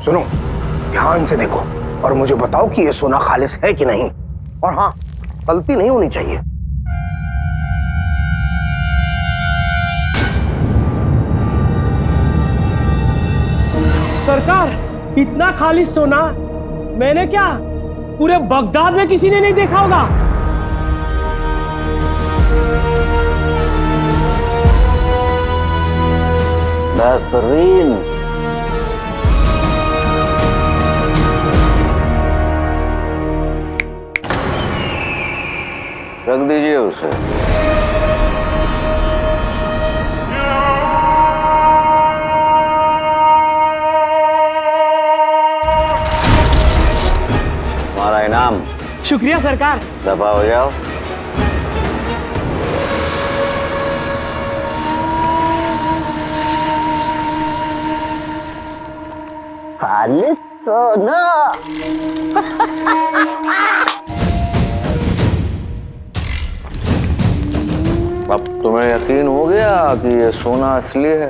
सुनो, ध्यान से देखो और मुझे बताओ कि ये सोना खालिस है कि नहीं। और हाँ, गलती नहीं होनी चाहिए। सरकार, इतना खालिस सोना मैंने क्या पूरे बगदाद में किसी ने नहीं देखा होगा। बेहतरीन। रख दीजिए उसे। हमारा इनाम। शुक्रिया सरकार। दफा हो जाओ। खालिस सोना। अब तुम्हें यकीन हो गया कि ये सोना असली है?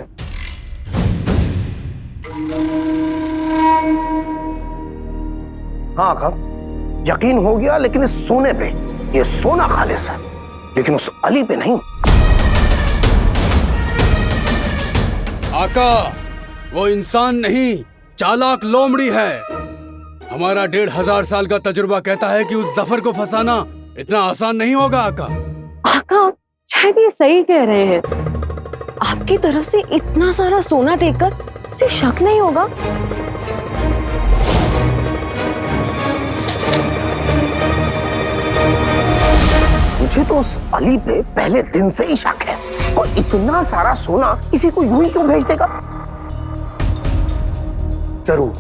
हाँ आका, यकीन हो गया, लेकिन इस सोने पे, ये सोना खालिस है, लेकिन उस अली पे नहीं। आका, वो इंसान नहीं, चालाक लोमड़ी है। हमारा 1500 साल का तजुर्बा कहता है कि उस जफर को फंसाना इतना आसान नहीं होगा। आका, आका, शायद ये सही कह रहे हैं। आपकी तरफ से इतना सारा सोना देखकर उसे शक नहीं होगा। मुझे तो उस अली पे पहले दिन से ही शक है। कोई इतना सारा सोना किसी को यूं ही क्यों भेज देगा? जरूर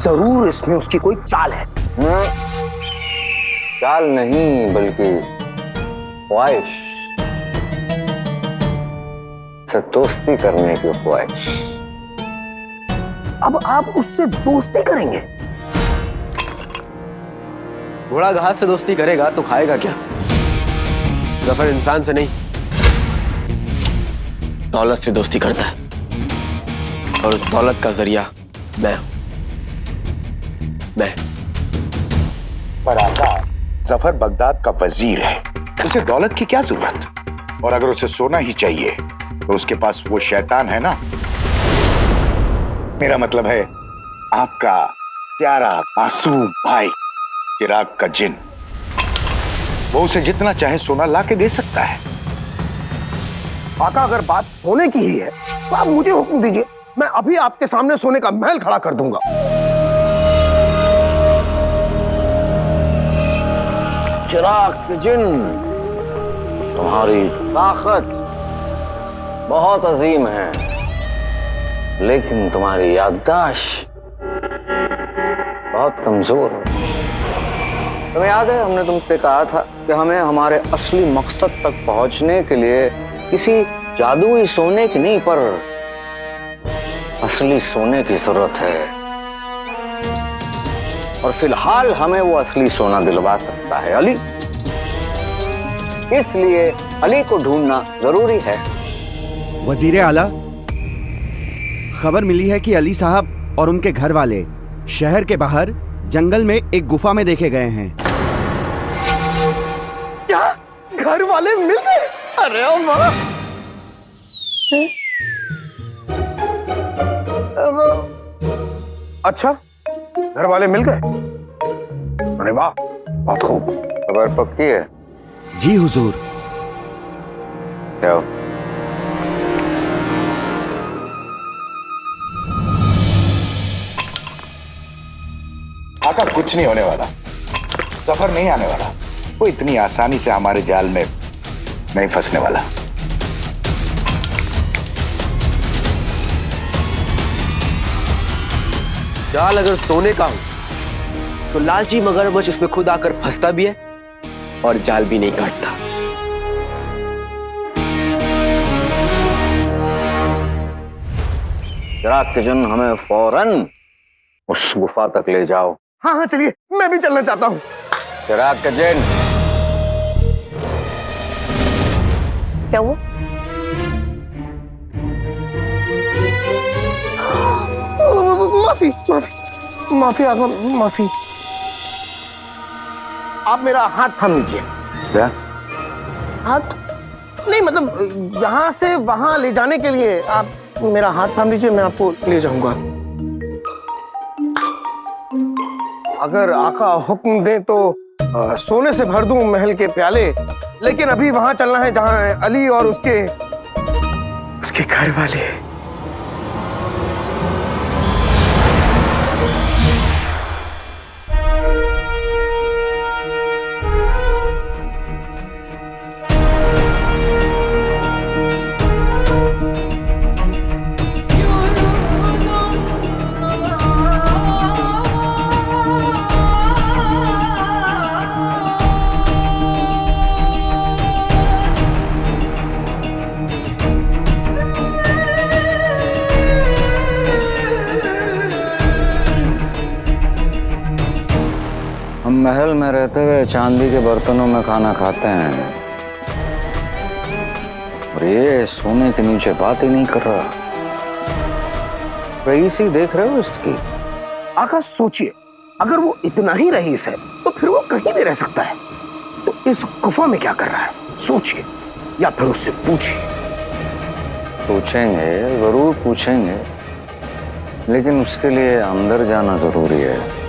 जरूर इसमें उसकी कोई चाल है। चाल नहीं, बल्कि ख्वाहिश से दोस्ती करने की ख्वाहिश। अब आप उससे दोस्ती करेंगे? घोड़ा घास से दोस्ती करेगा तो खाएगा क्या? जफर इंसान से नहीं, दौलत से दोस्ती करता है, और उस दौलत का जरिया मैं। पर आका, जफर बगदाद का वजीर है, उसे दौलत की क्या जरूरत? और अगर उसे सोना ही चाहिए तो उसके पास वो शैतान है ना। मेरा मतलब है आपका प्यारा मासूम भाई चिराग का जिन। वो उसे जितना चाहे सोना ला के दे सकता है। आका, अगर बात सोने की ही है तो आप मुझे हुक्म दीजिए, मैं अभी आपके सामने सोने का महल खड़ा कर दूंगा। चिराग के जिन, तुम्हारी ताकत बहुत अजीम है, लेकिन तुम्हारी याददाश्त बहुत कमजोर है। तुम्हें याद है, हमने तुमसे कहा था कि हमें हमारे असली मकसद तक पहुंचने के लिए किसी जादुई सोने की नहीं, पर असली सोने की जरूरत है। और फिलहाल हमें वो असली सोना दिलवा सकता है अली। इसलिए अली को ढूंढना जरूरी है। वजीर आला, खबर मिली है कि अली साहब और उनके घर वाले शहर के बाहर जंगल में एक गुफा में देखे गए हैं। क्या घर वाले मिल गए? अरे वाह! अच्छा, घर वाले मिल गए? अरे वाह, बहुत खूब। खबर पक्की है? जी हुजूर। क्या? आका, कुछ नहीं होने वाला। जफर नहीं आने वाला। वो इतनी आसानी से हमारे जाल में नहीं फंसने वाला। जाल अगर सोने का हो तो लालची मगरमच्छ उसमें खुद आकर फंसता भी है और जाल भी नहीं काटता। चिराग के जन, हमें फौरन उस गुफा तक ले जाओ। हाँ हाँ, चलिए, मैं भी चलना चाहता हूँ। चिराग के जन। क्या हुआ? माफी माफी। माफी आका, माफी। आप मेरा हाथ थाम लीजिए। क्या? हाथ नहीं, मतलब यहाँ से वहां ले जाने के लिए आप मेरा हाथ थाम लीजिए, मैं आपको ले जाऊंगा। अगर आका हुक्म दें तो सोने से भर दूं महल के प्याले, लेकिन अभी वहां चलना है जहां अली और उसके घर वाले। हम महल में रहते हुए चांदी के बर्तनों में खाना खाते हैं, और ये सोने के नीचे बात ही नहीं कर रहा। रईसी देख रहे हो इसकी? आका सोचिए, अगर वो इतना ही रईस है तो फिर वो कहीं भी रह सकता है, तो इस गुफा में क्या कर रहा है? सोचिए, या फिर उससे पूछिए। पूछेंगे, जरूर पूछेंगे, लेकिन उसके लिए अंदर जाना जरूरी है।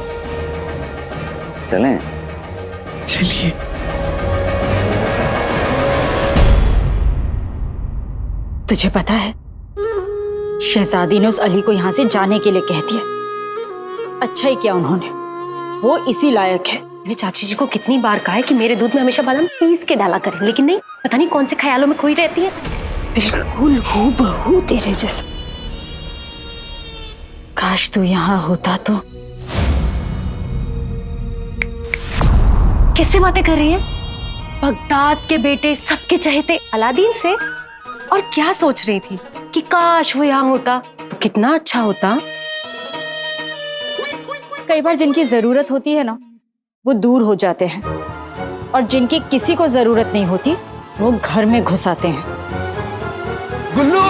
चलें? चलिए। तुझे पता है, शहजादी ने उस अली को यहाँ से जाने के लिए कह दिया। अच्छा ही किया उन्होंने, वो इसी लायक है। मैंने चाची जी को कितनी बार कहा है कि मेरे दूध में हमेशा बादाम पीस के डाला करें, लेकिन नहीं, पता नहीं कौन से ख्यालों में खोई रहती है। बिल्कुल हूबहू तेरे जैसा। काश तू यहाँ होता तो। किससे बातें कर रही है? बगदाद के बेटे, सबके चहेते अलादीन से। और क्या सोच रही थी कि काश वो यहाँ होता तो कितना अच्छा होता। कई बार जिनकी जरूरत होती है ना, वो दूर हो जाते हैं, और जिनकी किसी को जरूरत नहीं होती वो घर में घुस आते हैं। गुल्लू,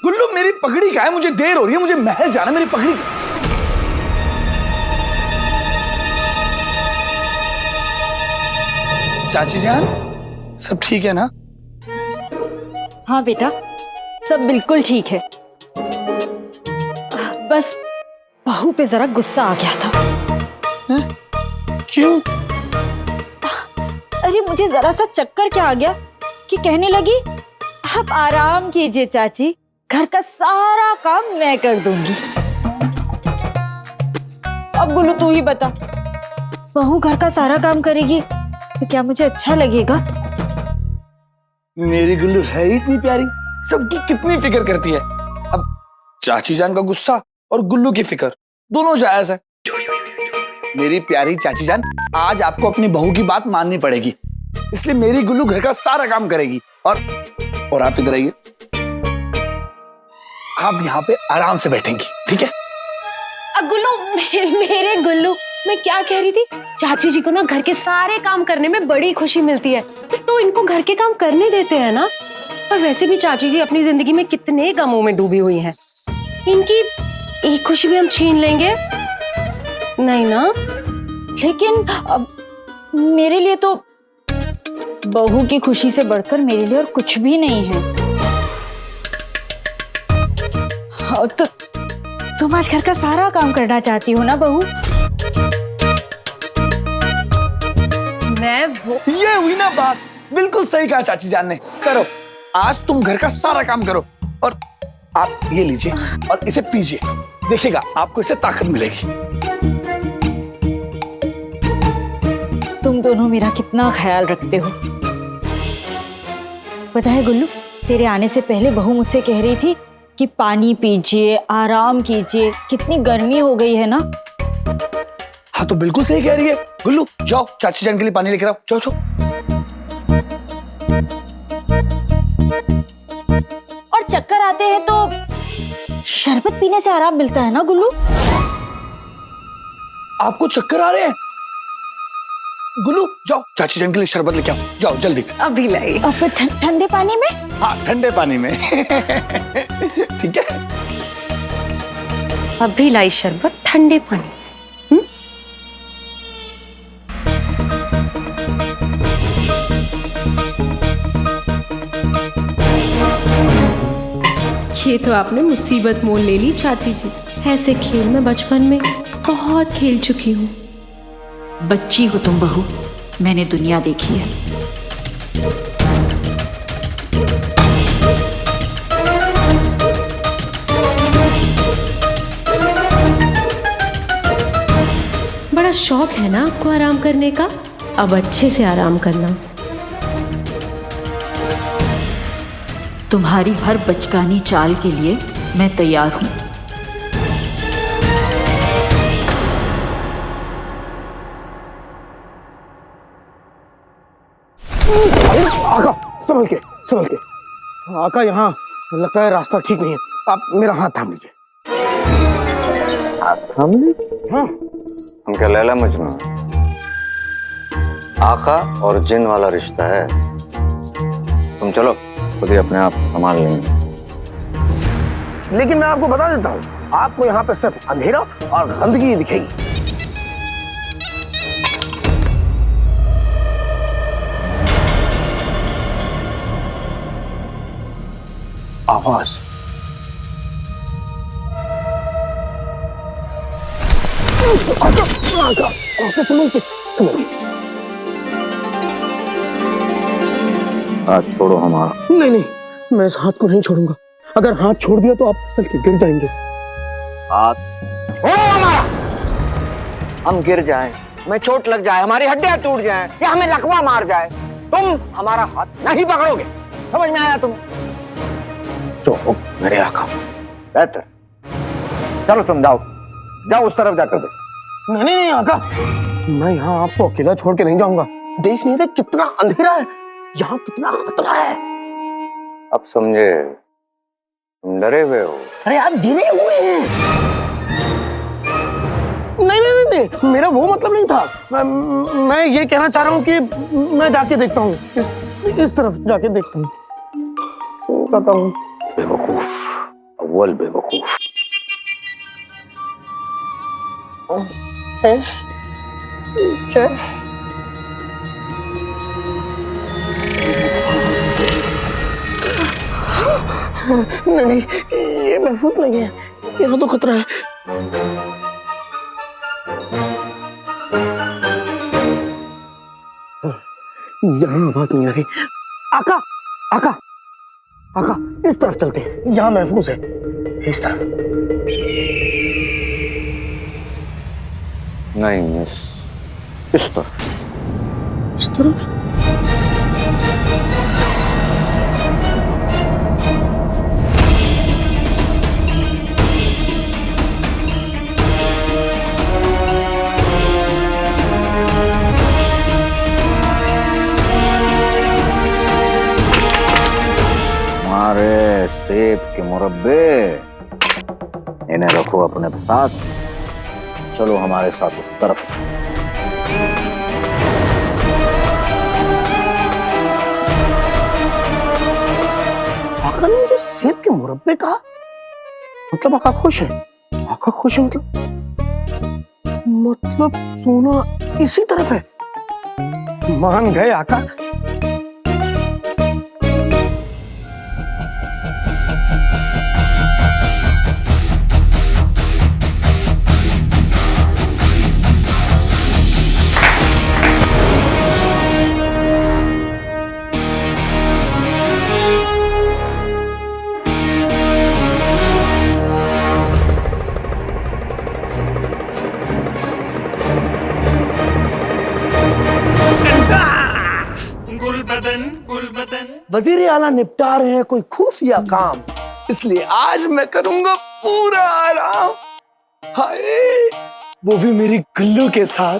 गुल्लू मेरी पगड़ी क्या है? मुझे देर हो रही है, मुझे महल जाना, मेरी पगड़ी। चाची जान, सब ठीक है ना? हाँ बेटा, सब बिल्कुल ठीक है। बस बहू पे जरा गुस्सा आ गया था। क्यों? अरे मुझे जरा सा चक्कर क्या आ गया कि कहने लगी, आप आराम कीजिए चाची, घर का सारा काम मैं कर दूंगी। अब गुल्लू तू ही बता, बहू घर का सारा काम करेगी तो क्या मुझे अच्छा लगेगा? मेरी गुल्लू है ही इतनी प्यारी, सबकी कितनी फिक्र करती है। अब चाची जान का गुस्सा और गुल्लू की फिक्र दोनों जायज है। मेरी प्यारी चाची जान, आज आपको अपनी बहू की बात माननी पड़ेगी, इसलिए मेरी गुल्लू घर का सारा काम करेगी। और आप इधर आइए, आप यहाँ पे आराम से बैठेंगी, ठीक है? गुल्लू, मेरे गुल्लू, मैं क्या कह रही थी, चाची जी को ना घर के सारे काम करने में बड़ी खुशी मिलती है, तो इनको घर के काम करने देते हैं ना। और वैसे भी चाची जी अपनी जिंदगी में कितने गमों में डूबी हुई हैं, इनकी एक खुशी भी हम छीन लेंगे नहीं ना। लेकिन अब मेरे लिए तो बहू की खुशी से बढ़कर मेरे लिए और कुछ भी नहीं है। हाँ, तो तुम आज घर का सारा काम करना चाहती हो ना बहू? मैं वो ये हुई ना बात, बिल्कुल सही कहा चाची जान ने। करो, आज तुम घर का सारा काम करो, और आप ये लीजिए और इसे पीजिए, देखिएगा आपको इससे ताकत मिलेगी। तुम दोनों मेरा कितना ख्याल रखते हो। पता है गुल्लू, तेरे आने से पहले बहू मुझसे कह रही थी कि पानी पीजिए, आराम कीजिए, कितनी गर्मी हो गई है ना। हाँ तो बिल्कुल सही कह रही है। गुल्लू जाओ, चाची जान के लिए पानी लेकर आओ, जाओ जाओ। और चक्कर आते हैं तो शरबत पीने से आराम मिलता है ना गुल्लू? आपको चक्कर आ रहे हैं? गुल्लू जाओ, चाची जान के लिए शरबत लेके आओ, जाओ जल्दी। अभी लाई। और फिर ठंडे पानी में? हाँ ठंडे पानी में। ठीक है। अभी लाई शरबत ठंडे पानी। ये तो आपने मुसीबत मोल ले ली चाची जी। ऐसे खेल मैं बचपन में बहुत खेल चुकी हूँ। बच्ची हो तुम बहू, मैंने दुनिया देखी है। बड़ा शौक है ना आपको आराम करने का, अब अच्छे से आराम करना। तुम्हारी हर बचकानी चाल के लिए मैं तैयार हूं। आका संभल के संभल के। आका यहाँ लगता है रास्ता ठीक नहीं है, आप मेरा हाथ थाम लीजिए। हाथ थाम ली? हाँ। हम क्या लैला मजनू? आका और जिन वाला रिश्ता है। तुम चलो, खुद ही अपने आप संभाल लेंगे। लेकिन मैं आपको बता देता हूँ, आपको यहाँ पे सिर्फ अंधेरा और गंदगी दिखेगी। आवाज समझ के हाथ छोड़ो हमारा। नहीं नहीं, मैं इस हाथ को नहीं छोड़ूंगा। अगर हाथ छोड़ दिया तो आप फिसल के गिर जाएंगे। हाथ छोड़ो हमारा। हम गिर जाएं, हमें चोट लग जाए, हमारी हड्डियां टूट जाएं या हमें लकवा मार जाए, तुम हमारा हाथ नहीं पकड़ोगे। समझ में आया तुम्हें? जो मेरे आका। बेहतर, चलो तुम जाओ, जाओ उस तरफ जाकर दे। नहीं नहीं आका, मैं यहाँ आपको अकेला छोड़ के नहीं जाऊंगा। देख नहीं रहे कितना अंधेरा है, यहाँ कितना खतरा है। अब समझे, तुम डरे हुए हो। अरे आप गिरे हुए हैं। नहीं नहीं नहीं नहीं, मेरा वो मतलब नहीं था। मैं ये कहना चाह रहा हूँ कि मैं जाके देखता हूँ, इस तरफ जाके देखता हूँ। कहता हूँ बेवकूफ, अव्वल बेवकूफ। क्या? नहीं, ये महफूज नहीं है, यहाँ तो खतरा है। यहाँ आवाज नहीं आ रही। आका, आका, आका, इस तरफ चलते हैं, यहाँ महफूज है। इस तरफ नहीं, इस तरफ। इस तरफ हमारे सेब के मुरब्बे, इन्हें रखो अपने साथ। चलो हमारे साथ उस तरफ। आका ने मुझे सेब के मुरब्बे कहा, मतलब आका खुश है। आका खुश है मतलब सोना इसी तरफ है। मान गए आका। वजीर आला निपटा रहे हैं कोई खुफिया काम, इसलिए आज मैं करूंगा पूरा आराम। हाय, वो भी मेरी गुल्लू के साथ।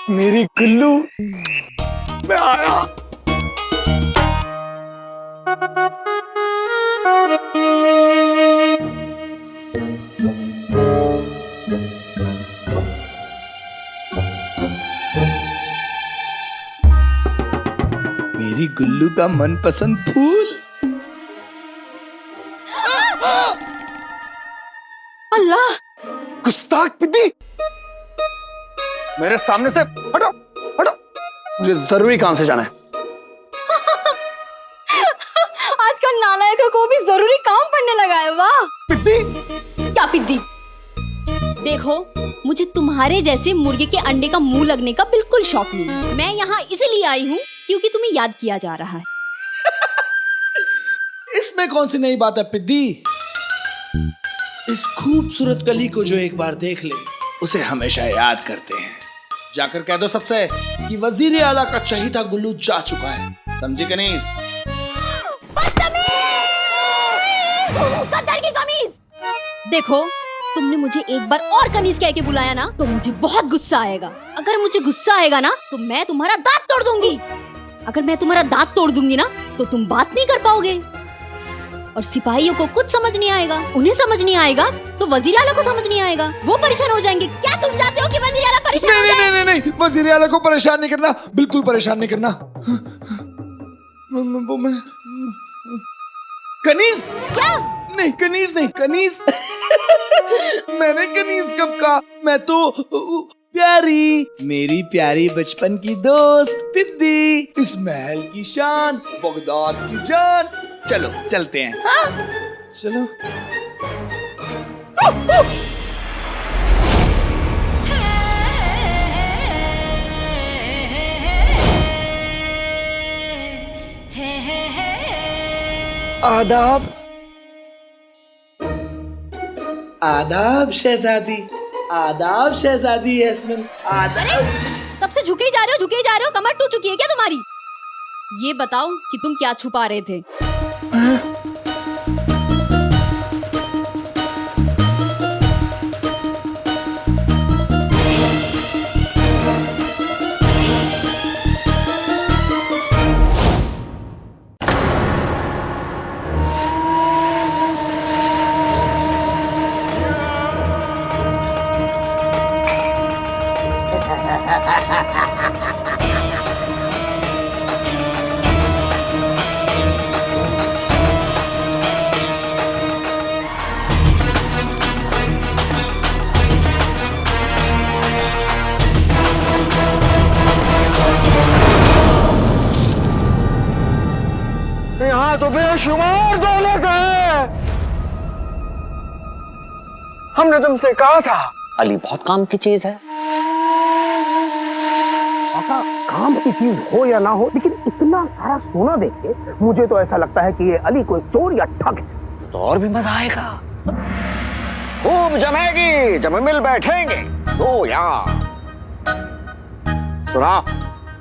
मेरी गुल्लू, मैं आया। मेरी गुल्लू का मनपसंद फूल। अल्लाह, गुस्ताख पिद्दी, मेरे सामने से हटो हटो, मुझे जरूरी काम से जाना है। आजकल नालायकों को भी जरूरी काम पड़ने लगा है। वाह पिद्दी, क्या पिद्दी? देखो, मुझे तुम्हारे जैसे मुर्गे के अंडे का मुंह लगने का बिल्कुल शौक नहीं है। मैं यहाँ इसलिए आई हूँ क्योंकि तुम्हें याद किया जा रहा है। इसमें कौन सी नई बात है पिद्दी? इस खूबसूरत कली को जो एक बार देख ले उसे हमेशा याद करते हैं। जाकर कह दो सबसे कि वजीर आला का चहीता गुल्लू जा चुका है, समझी कनीज? गद्दार की कमीज! देखो, तुमने मुझे एक बार और कनीज कह के बुलाया ना तो मुझे बहुत गुस्सा आएगा। अगर मुझे गुस्सा आएगा ना तो मैं तुम्हारा दांत तोड़ दूंगी। अगर मैं तुम्हारा दांत तोड़ दूंगी ना तो तुम बात नहीं कर पाओगे। और सिपाहियों को कुछ समझ नहीं आएगा, उन्हें समझ नहीं आएगा तो वजीर आला को समझ नहीं आएगा, वो परेशान हो जाएंगे। क्या तुम चाहते हो कि वजीर आला परेशान हो जाए? नहीं, वजीर आला को परेशान नहीं करना, बिल्कुल परेशान नहीं करना। कनीज? क्या? नहीं कनीज नहीं, कनीज मैंने कनीज कब कहा? मैं तो प्यारी, मेरी प्यारी बचपन की दोस्त पिद्दी, इस महल की शान, बगदाद की जान। चलो चलते हैं। हाँ? चलो। आदाब, आदाब शहजादी, आदाब शहजादी यास्मीन, आदाब। तब से झुके ही जा रहे हो, कमर टूट चुकी है क्या तुम्हारी? ये बताओ कि तुम क्या छुपा रहे थे? यहाँ तो बेशुमार दौलत है। हमने तुमसे कहा था अली बहुत काम की चीज है। आका, काम की चीज हो या ना हो, लेकिन इतना सारा सोना देख के मुझे तो ऐसा लगता है कि ये अली कोई चोर या ठग है। तो और भी मजा आएगा, खूब जमेगी जब मिल बैठेंगे। तो यार सुना,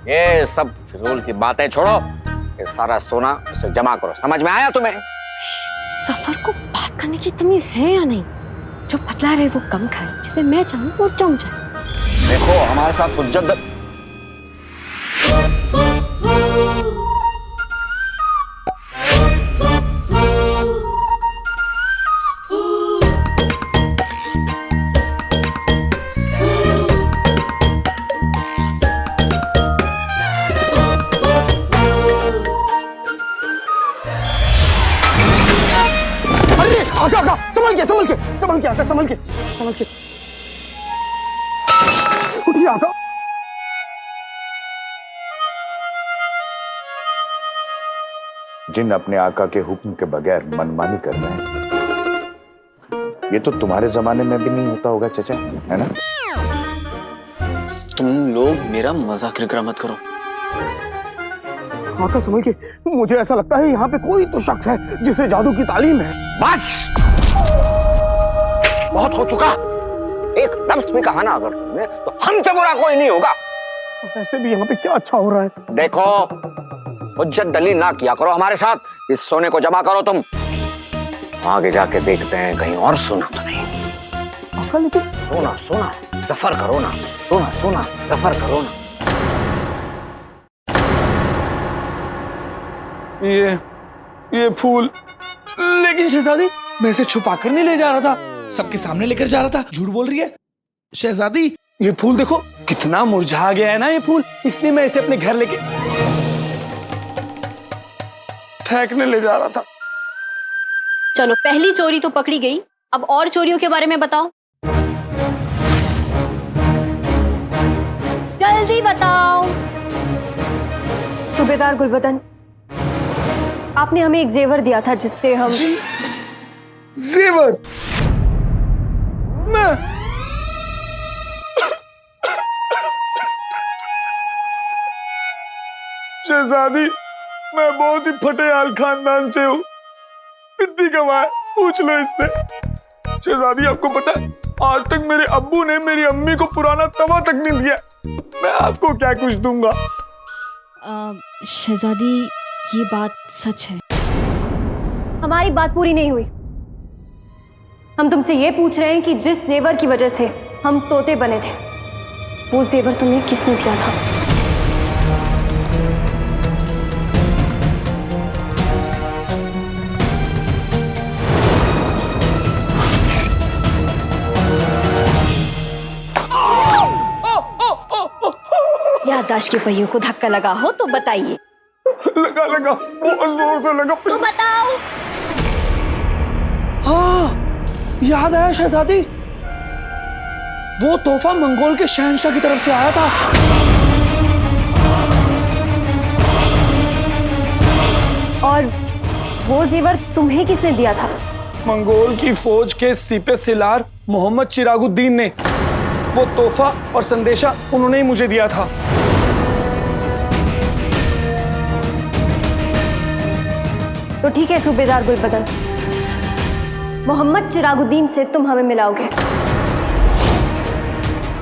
ये सब फिजूल की बातें छोड़ो, ये सारा सोना उसे जमा करो। समझ में आया तुम्हें? सफर को बात करने की तमीज है या नहीं? जो पतला रहे वो कम खाए, जिसे मैं चाहूँ वो जम जाए। देखो हमारे साथ कुछ जद संभल के आका, संभल के उठिए आका। जिन अपने आका के हुक्म के बगैर मनमानी कर रहे हैं, ये तो तुम्हारे जमाने में भी नहीं होता होगा चचा, है ना? तुम लोग मेरा मजाक किरकिरा मत करो। आका संभल के, मुझे ऐसा लगता है यहाँ पे कोई तो शख्स है जिसे जादू की तालीम है। बस बहुत हो चुका, एक लफ्ज भी कहा ना अगर तुमने तो हमसे बुरा कोई नहीं होगा। वैसे भी यहाँ पे क्या अच्छा हो रहा है? देखो हुज्जत दलील ना किया करो हमारे साथ, इस सोने को जमा करो तुम। आगे जाके देखते हैं कहीं और सुना तो नहीं। आका लेकिन सोना सोना सफर करो ना, सोना सोना सफर करो ना। ये फूल, लेकिन शहजादी मैं इसे छुपा कर नहीं ले जा रहा था, सबके सामने लेकर जा रहा था। झूठ बोल रही है शहजादी। ये फूल देखो कितना मुरझा गया है ना ये फूल, इसलिए मैं इसे अपने घर लेके फेंकने ले जा रहा था। चलो पहली चोरी तो पकड़ी गई, अब और चोरियों के बारे में बताओ। जल्दी बताओ। सूबेदार गुलबदन, आपने हमें एक जेवर दिया था जिससे हम जेवर? मैं शहजादी, मैं बहुत ही फटेहाल खानदान से हूँ। कितनी कमाए पूछ लो इससे। शहजादी, आपको पता है आज तक मेरे अब्बू ने मेरी अम्मी को पुराना तवा तक नहीं दिया। मैं आपको क्या कुछ दूंगा। शहजादी, ये बात सच है। हमारी बात पूरी नहीं हुई। हम तुमसे ये पूछ रहे हैं कि जिस जेवर की वजह से हम तोते बने थे, वो जेवर तुम्हें किसने दिया था? याददाश्त के पहियों को धक्का लगा हो तो बताइए। लगा लगा, बहुत जोर से लगा। तो बताओ। हाँ, याद आया शहजादी, वो तोहफा मंगोल के शहंशाह की तरफ से आया था। और वो जेवर तुम्हें किसने दिया था? मंगोल की फौज के सिपे सिलार मोहम्मद चिरागुद्दीन ने। वो तोहफा और संदेशा उन्होंने ही मुझे दिया था। तो ठीक है सूबेदार गुलबदन, मोहम्मद चिरागुद्दीन से तुम हमें मिलाओगे।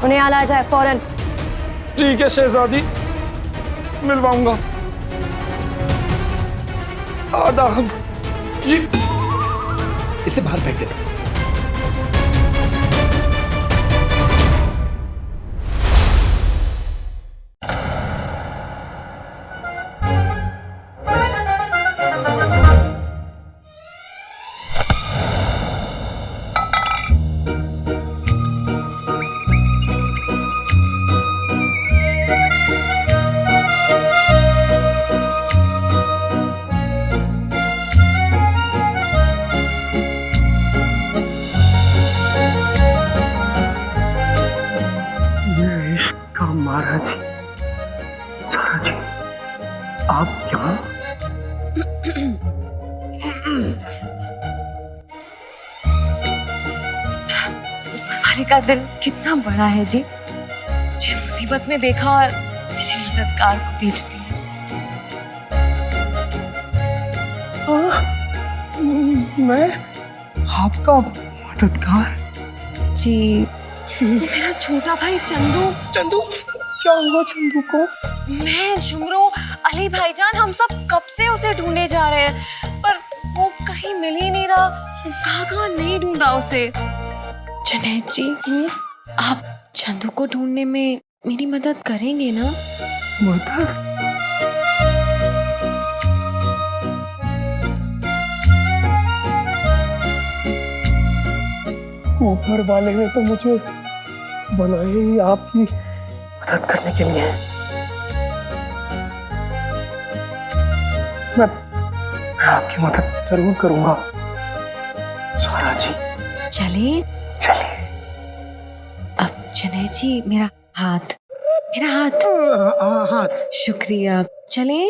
उन्हें आला जाए फौरन। ठीक है शहजादी, मिलवाऊंगा। आदाब जी। इसे बाहर फेंक देता हूं। महाराज सारा जी, आप यहाँ? वाले का दिल कितना बड़ा है जी, मुझे मुसीबत में देखा और मेरे मददगार को भेज दिया। मैं आपका मददगार? जी, ये मेरा छोटा भाई चंदू। चंदू? क्या हुआ चंदू को? मैं, झुमरू, अली भाईजान, हम सब कब से उसे ढूंढे जा रहे हैं, पर वो कहीं मिल ही नहीं रहा। कहाँ नहीं ढूंढा उसे। जुनैद जी, आप चंदू को ढूंढने में मेरी मदद करेंगे ना? मदद? ऊपर वाले ने तो मुझे बनाए ही आपकी मदद करने के लिए। मैं आपकी मदद जरूर करूंगा सारा जी। चले चलिए। अब जुनैद जी, मेरा हाथ। हाथ। शुक्रिया। चले।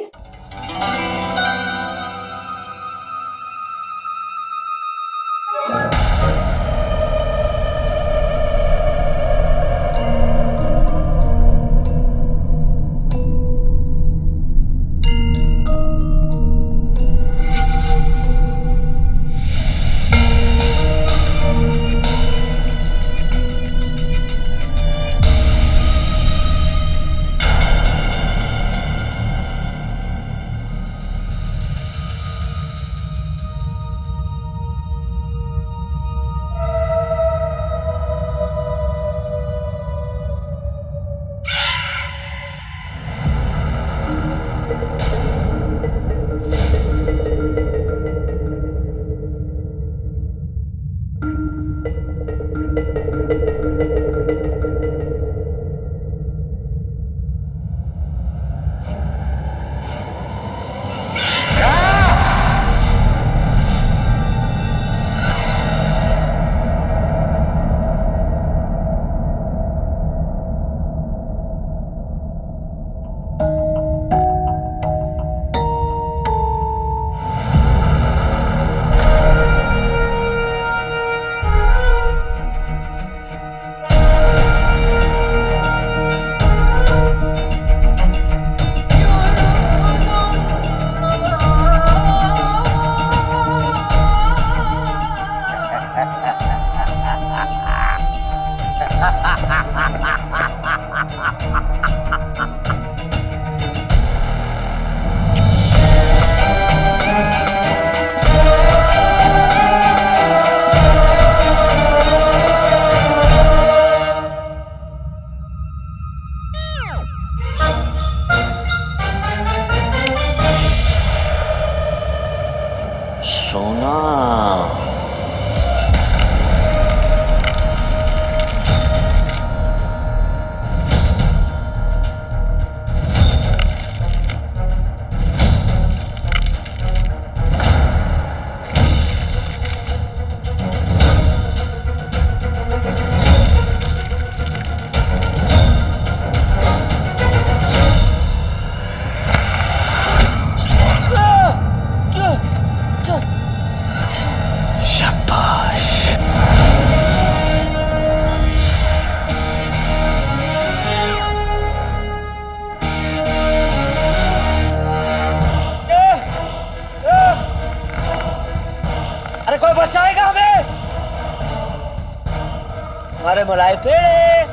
अरे मलाई पेड़े,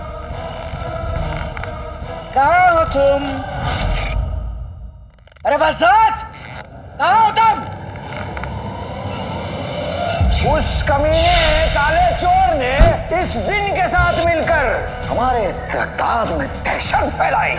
कहाँ हो तुम? अरे बलसाज, कहाँ हो तुम? उस कमीने काले चोर ने इस जिन के साथ मिलकर हमारे तादाद में दहशत फैलाई।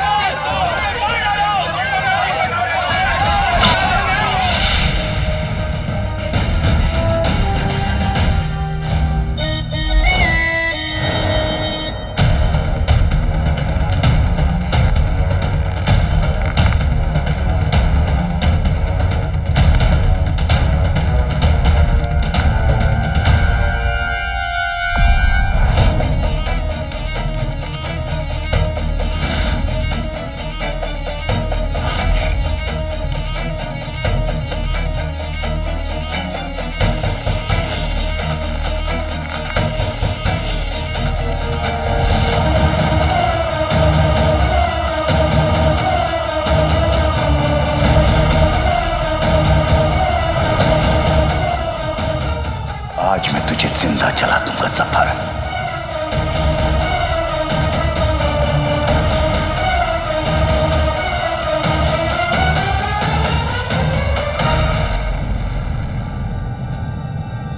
आज मैं तुझे जिंदा जला दूंगा जफर।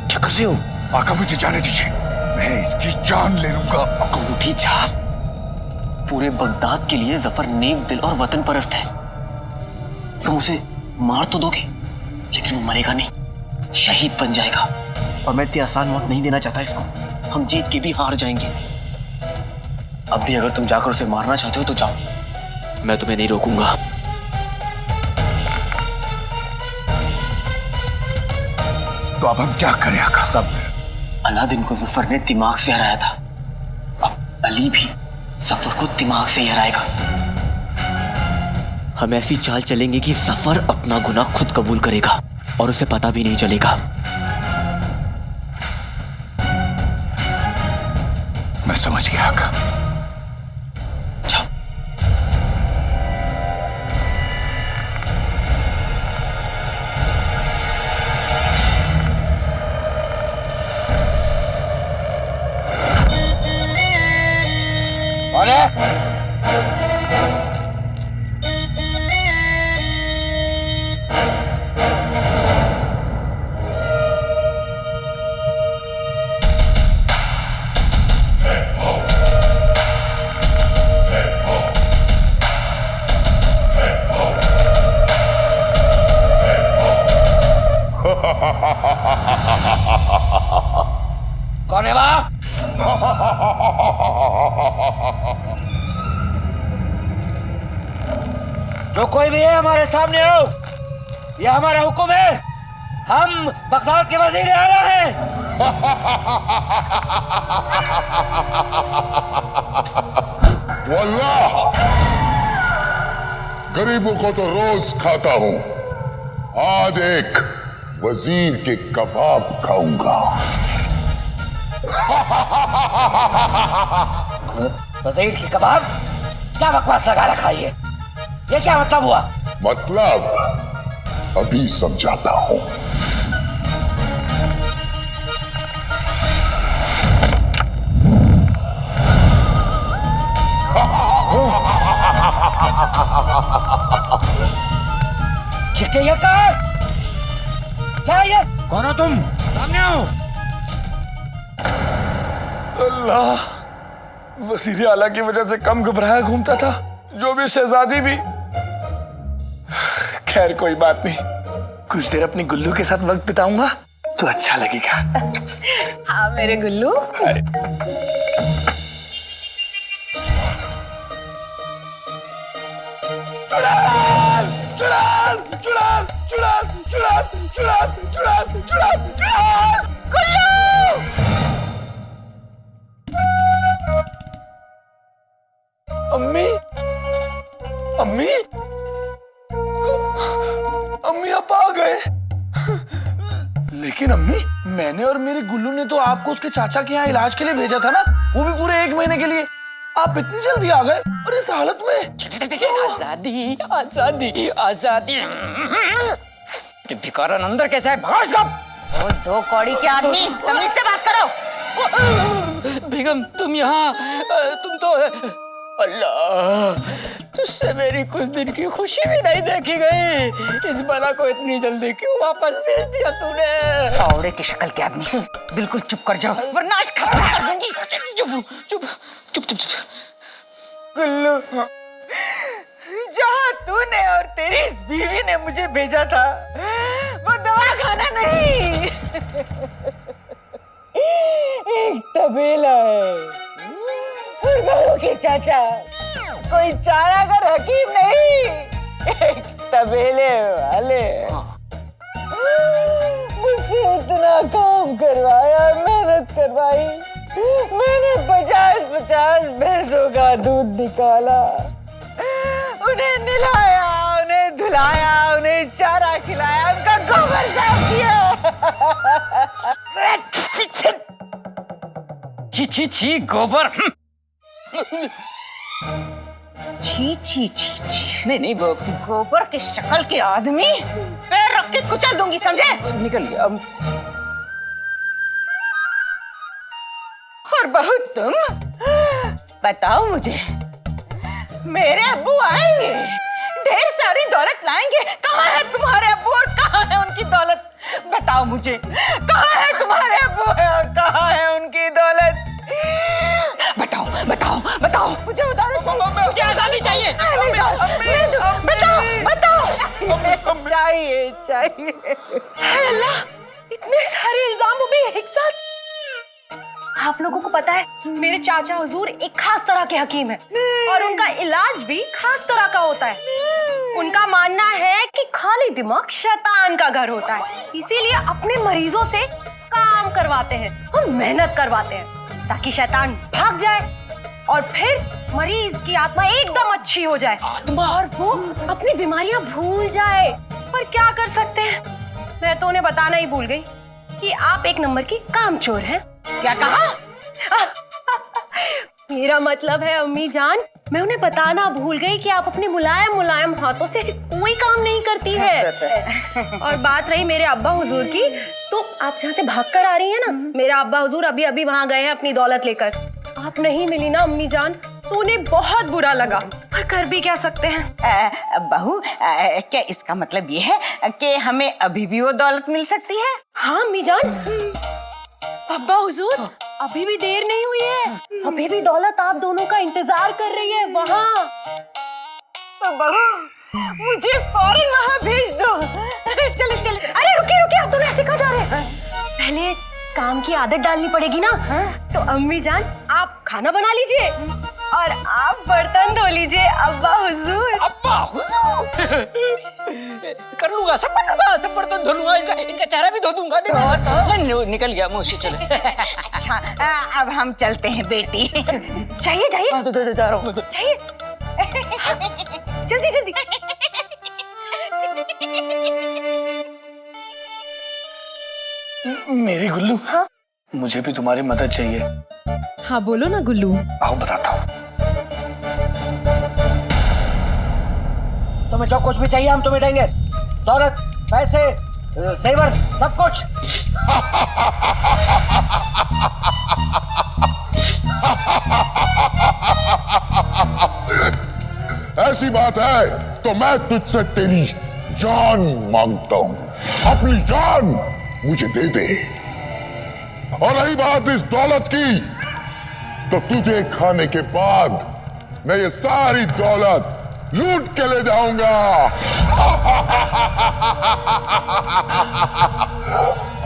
क्या कर रहे हो? आका मुझे जाने दीजिए, मैं इसकी जान ले लूंगा। अंगूठी छाप पूरे बगदाद के लिए जफर नेक दिल और वतन परस्त है। तुम उसे मार तो दोगे, लेकिन वो मरेगा नहीं, शहीद बन जाएगा। और मैं इतनी आसान मौत नहीं देना चाहता इसको। हम जीत के भी हार जाएंगे। अब भी अगर तुम जाकर उसे मारना चाहते हो तो जाओ, मैं तुम्हें नहीं रोकूंगा। तो अब हम क्या करें आका? सब्र। अलादीन को जफर ने दिमाग से हराया था, अब अली भी जफर को दिमाग से ही हराएगा। हम ऐसी चाल चलेंगे कि जफर अपना गुनाह खुद कबूल करेगा और उसे पता भी नहीं चलेगा। मैं समझ गया आका। जाओ। कौन है? कौन है वहां? जो कोई भी है हमारे सामने आओ, यह हमारा हुक्म है। हम बगदाद के वजीर आला हैं। वल्लाह गरीबों को तो रोज खाता हूं, आज एक वजीर के कबाब खाऊंगा। वजीर की कबाब? क्या बकवास लगा रखा है ये क्या मतलब हुआ? मतलब अभी समझाता हूं। चिट्टे ये क्या ये? कौन हो तुम? सामने आओ। अल्लाह, वजीर आला की वजह से कम घबराया घूमता था, जो भी शहजादी भी। खैर कोई बात नहीं, कुछ देर अपनी गुल्लू के साथ वक्त बिताऊंगा तो अच्छा लगेगा। हाँ मेरे गुल्लू। चुड़ैल, चुड़ैल, चुड़ैल, चुड़ैल, चुड़ैल, चुड़ैल, चुड़ैल, चुड़ैल, चुड़ैल, गुल्लू! अम्मी, अम्मी, अम्मी आप आ गए। लेकिन अम्मी, मैंने और मेरे गुल्लू ने तो आपको उसके चाचा के यहाँ इलाज के लिए भेजा था ना, वो भी पूरे 1 महीने के लिए। आप इतनी जल्दी आ गए और इस हालत में? आजादी आजादी आजादी। भिखारन अंदर कैसा है? भगाओ इसको। वो 2 कौड़ी के आदमी, तमीज से बात करो। बेगम तुम यहाँ, तुम तो अल्लाह, तुझसे मेरी कुछ दिन की खुशी भी नहीं देखी गई। इस बला को इतनी जल्दी क्यों वापस भेज दिया तूने? फावड़े की शक्ल के आदमी, बिल्कुल चुप कर जाओ वरना आज खत्म कर दूंगी। चुप चुप चुप चुप चुप। गुल्लू, जहाँ तूने और तेरी इस बीवी ने मुझे भेजा था वो दवाखाना नहीं, एक तबेला है। और बहू के चाचा कोई चारागर हकीम नहीं, एक तबेले वाले। मुझसे इतना काम करवाया, मेहनत करवाई, मैंने 50-50 भैंसों का दूध निकाला, उन्हें नहलाया, उन्हें धुलाया, उन्हें चारा खिलाया, उनका गोबर साफ किया। छी छी छी गोबर। छी छी छी छी। नहीं गोबर की शक्ल के आदमी, पैर रख के कुचल दूंगी, समझे? निकल गया। और बहू तुम बताओ मुझे, मेरे अब्बू आएंगे, ढेर सारी दौलत लाएंगे, कहाँ है तुम्हारे अब्बू और कहाँ है उनकी दौलत? बताओ मुझे, कहाँ है तुम्हारे अब्बू और कहाँ है उनकी दौलत? बताओ बताओ बताओ, मुझे वो दौलत चाहिए, मुझे आजादी चाहिए। बताओ बताओ, चाहिए चाहिए। अल्लाह, इतने सारे इल्जाम भी एक साथ। आप लोगों को पता है, मेरे चाचा हुजूर एक खास तरह के हकीम है और उनका इलाज भी खास तरह का होता है। उनका मानना है कि खाली दिमाग शैतान का घर होता है, इसीलिए अपने मरीजों से काम करवाते हैं और मेहनत करवाते हैं ताकि शैतान भाग जाए और फिर मरीज की आत्मा एकदम अच्छी हो जाए और वो अपनी बीमारियां भूल जाए। पर क्या कर सकते हैं, मैं तो उन्हें बताना ही भूल गई कि आप एक नंबर की कामचोर हैं। क्या कहा? मेरा मतलब है अम्मी जान, मैं उन्हें बताना भूल गई कि आप अपने मुलायम मुलायम हाथों से कोई काम नहीं करती है। और बात रही मेरे अब्बा हुजूर की, तो आप जहाँ से भागकर आ रही हैं ना, मेरा अब्बा हुजूर अभी अभी वहाँ गए हैं अपनी दौलत लेकर। आप नहीं मिली ना अम्मी जान, तो उन्हें बहुत बुरा लगा, पर कर भी क्या सकते हैं। बहू, क्या इसका मतलब ये है कि हमें अभी भी वो दौलत मिल सकती है? हाँ अम्मी जान। अब्बा हुजूर, अभी भी देर नहीं हुई है, अभी भी दौलत आप दोनों का इंतजार कर रही है वहाँ। तो बहू, मुझे फौरन वहाँ भेज दो। चले चले। अरे रुकिए रुकिए, आप दोनों ऐसे कहाँ जा रहे हैं? पहले काम की आदत डालनी पड़ेगी ना। तो अम्मी जान, आप खाना बना लीजिए और आप बर्तन धो लीजिए। अब्बा हुजूर। अब्बा हुजूर कर लूंगा, सब बनूंगा, सब बर्तन धो लूंगा, इनका चेहरा भी धो दूंगा। निकल गया मुंह से। चले। अच्छा, अब हम चलते हैं बेटी। चाहिए चाहिए जा रहा हूँ। चाहिए, जल्दी जल्दी। मेरी गुल्लू, हाँ? मुझे भी तुम्हारी मदद चाहिए। हाँ बोलो ना गुल्लू। आओ बताता हूँ। तुम्हें जो कुछ भी चाहिए हम तुम्हें देंगे, दौलत, पैसे, जेवर, सब कुछ। ऐसी बात है तो मैं तुझसे तेरी जान मांगता हूं, अपनी जान मुझे दे दे। और रही बात इस दौलत की, तो तुझे खाने के बाद मैं ये सारी दौलत लूट के ले जाऊंगा।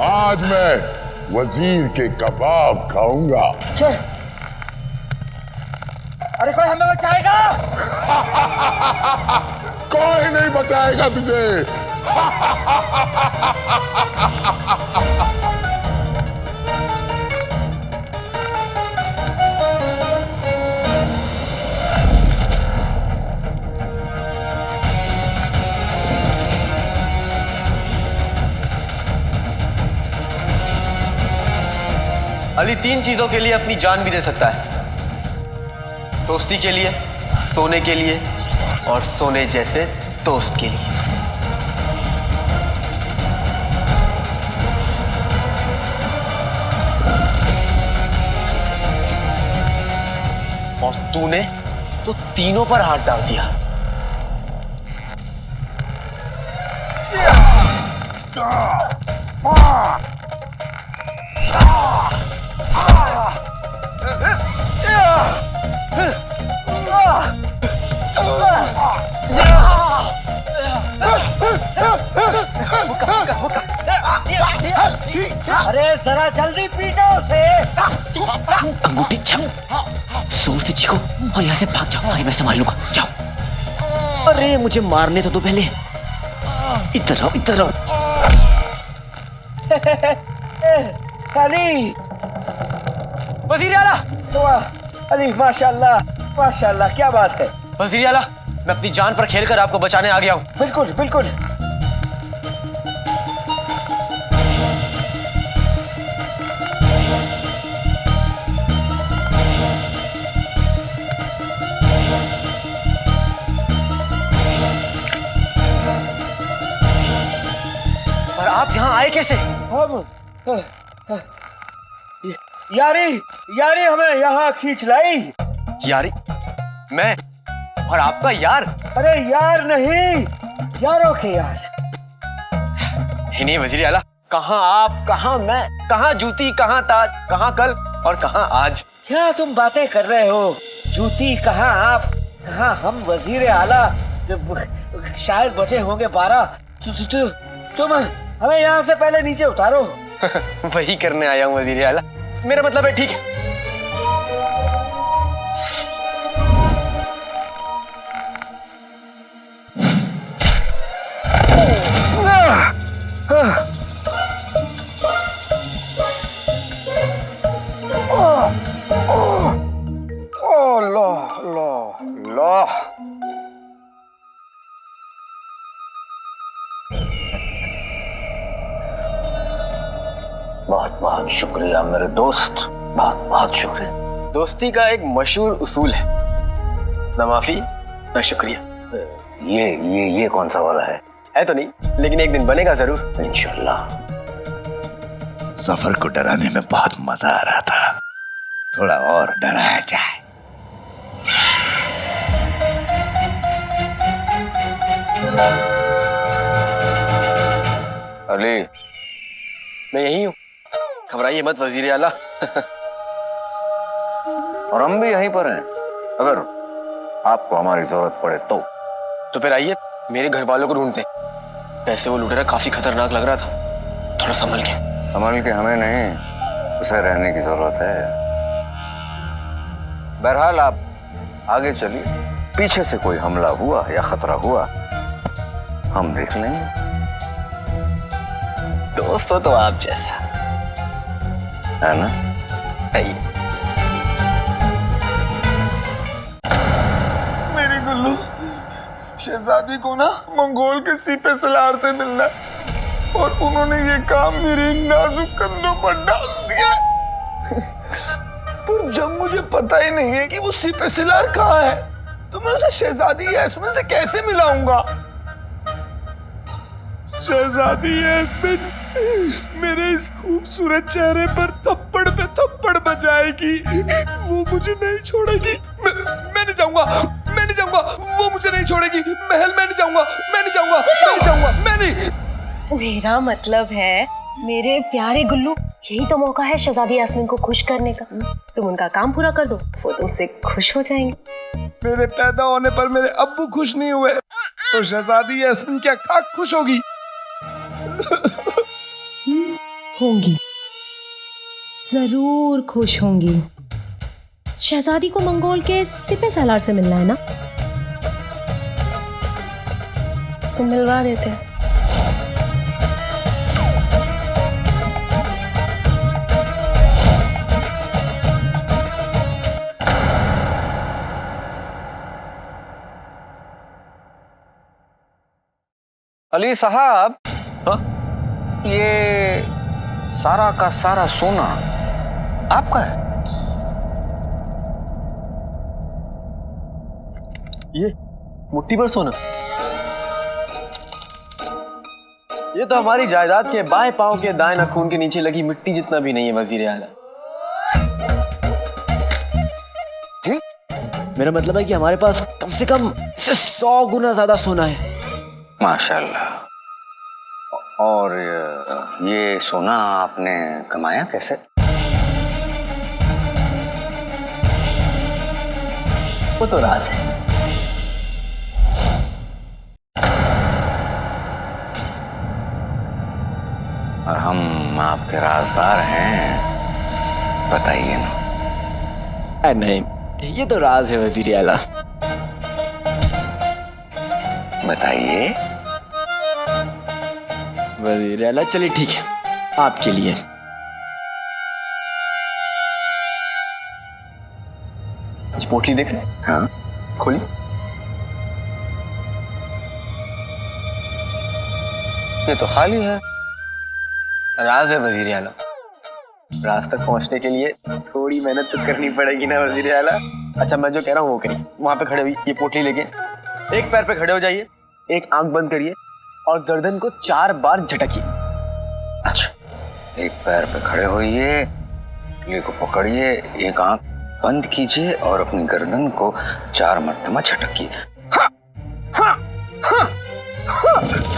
आज मैं वजीर के कबाब खाऊंगा। अरे कोई हमें बचाएगा? कोई नहीं बचाएगा तुझे। अली 3 चीजों के लिए अपनी जान भी दे सकता है, दोस्ती के लिए, सोने के लिए और सोने जैसे दोस्त के लिए। और तूने तो तीनों पर हाथ डाल दिया। अरे जरा जल्दी पीटो उसे। अंगूठी छप, जोर से चीखो और यहाँ से भाग जाओ। आगे मैं संभाल लूंगा, जाओ। अरे मुझे मारने तो पहले। इधर आओ, इधर आओ। अली, वजीर आला। वाह अली, माशाल्लाह माशाल्लाह, क्या बात है। वजीर आला, मैं अपनी जान पर खेलकर आपको बचाने आ गया हूँ। बिल्कुल बिल्कुल। पर आप यहाँ आए कैसे? हम यारी यारी हमें यहाँ खींच लाई। यारी? मैं और आपका यार? अरे यार नहीं, यारों के यार। ही नहीं वजीर आला, कहाँ आप, कहाँ मैं, कहाँ जूती, कहाँ ताज, कहाँ कल और कहाँ आज? क्या तुम बातें कर रहे हो? जूती कहाँ आप, कहाँ हम। वजीर आला शायद बचे होंगे 12। तुम हमें यहाँ से पहले नीचे उतारो। वही करने आया हूँ वजीर आला। मेरा मतलब है, ठीक है। बहुत बहुत शुक्रिया मेरे दोस्त, बहुत बहुत शुक्रिया। दोस्ती का एक मशहूर उसूल है, ना माफी ना शुक्रिया। ये कौन सा वाला है? है तो नहीं, लेकिन एक दिन बनेगा जरूर, इंशाल्लाह। जफर को डराने में बहुत मजा आ रहा था, थोड़ा और डराया जाए। अली, मैं यही हूँ, घबराइए मत वजीर आला। और हम भी यहीं पर हैं, अगर आपको हमारी जरूरत पड़े तो फिर आइए, मेरे घर वालों को ढूंढते। वैसे वो लुटेरा काफी खतरनाक लग रहा था, थोड़ा संभल के। संभल के हमें नहीं, उसे रहने की जरूरत है। बहरहाल आप आगे चलिए, पीछे से कोई हमला हुआ या खतरा हुआ हम देख लेंगे। दोस्तों तो आप जैसा है ना? आइए। मेरी गुल्लू, शहजादी को ना मंगोल के सीपे सलार से मिलना है, और उन्होंने ये काम मेरे नाजुक कंधों पर डाल दिया। पर जब मुझे पता ही नहीं है कि वो सीपे सलार कहाँ है, तो मैं उसे शहजादी यास्मीन से कैसे मिलाऊंगा? शहजादी यास्मीन मेरे इस खूबसूरत चेहरे पर थप्पड़ पे थप्पड़ बजाएगी, वो मुझे नहीं छोड़ेगी। मैं नहीं जाऊंगा, मैं नहीं जाऊंगा, वो मुझे नहीं छोड़ेगी। महल मैं नहीं जाऊंगा, मैं नहीं जाऊंगा, मैं नहीं जाऊंगा, मैं नहीं। मेरा मतलब है मेरे प्यारे गुल्लू, यही तो मौका है शहजादी यास्मीन को खुश करने का। तुम उनका काम पूरा कर दो, वो तुमसे खुश हो जाएंगे। मेरे पैदा होने पर मेरे अब्बू खुश नहीं हुए, तो शहजादी यास्मीन क्या खाक खुश होगी? होंगी, जरूर खुश होंगी। शहजादी को मंगोल के सिपे सालार से मिलना है ना, तो मिलवा देते हैं। अली साहब, ये सारा का सारा सोना आपका है? ये मुट्ठी पर सोना, ये तो हमारी जायदाद के बाएं पांव के दाएं नाखून के नीचे लगी मिट्टी जितना भी नहीं है वजीर आला। जी, मेरा मतलब है कि हमारे पास कम से कम 100 गुना ज्यादा सोना है। माशाल्लाह। और ये सोना आपने कमाया कैसे? वो तो राज है। और हम आपके राजदार हैं, बताइए ना। नहीं, ये तो राज है वजीर आला। बताइए। वजीर आला चलिए ठीक है, आपके लिए। पोटली देख रहे हैं? हाँ, खोली। ये तो खाली है। राज है वजीर आला। राज तक पहुंचने के लिए थोड़ी मेहनत तो करनी पड़ेगी ना वजीर आला। अच्छा, मैं जो कह रहा हूँ वो करिए। वहां पे खड़े हुई ये पोटली लेके एक पैर पे खड़े हो जाइए, एक आंख बंद करिए और गर्दन को 4 बार झटकिए। अच्छा, एक पैर पे खड़े होइए, पोटली को पकड़िए, एक आंख बंद कीजिए और अपनी गर्दन को 4 मरतबा झटकिए।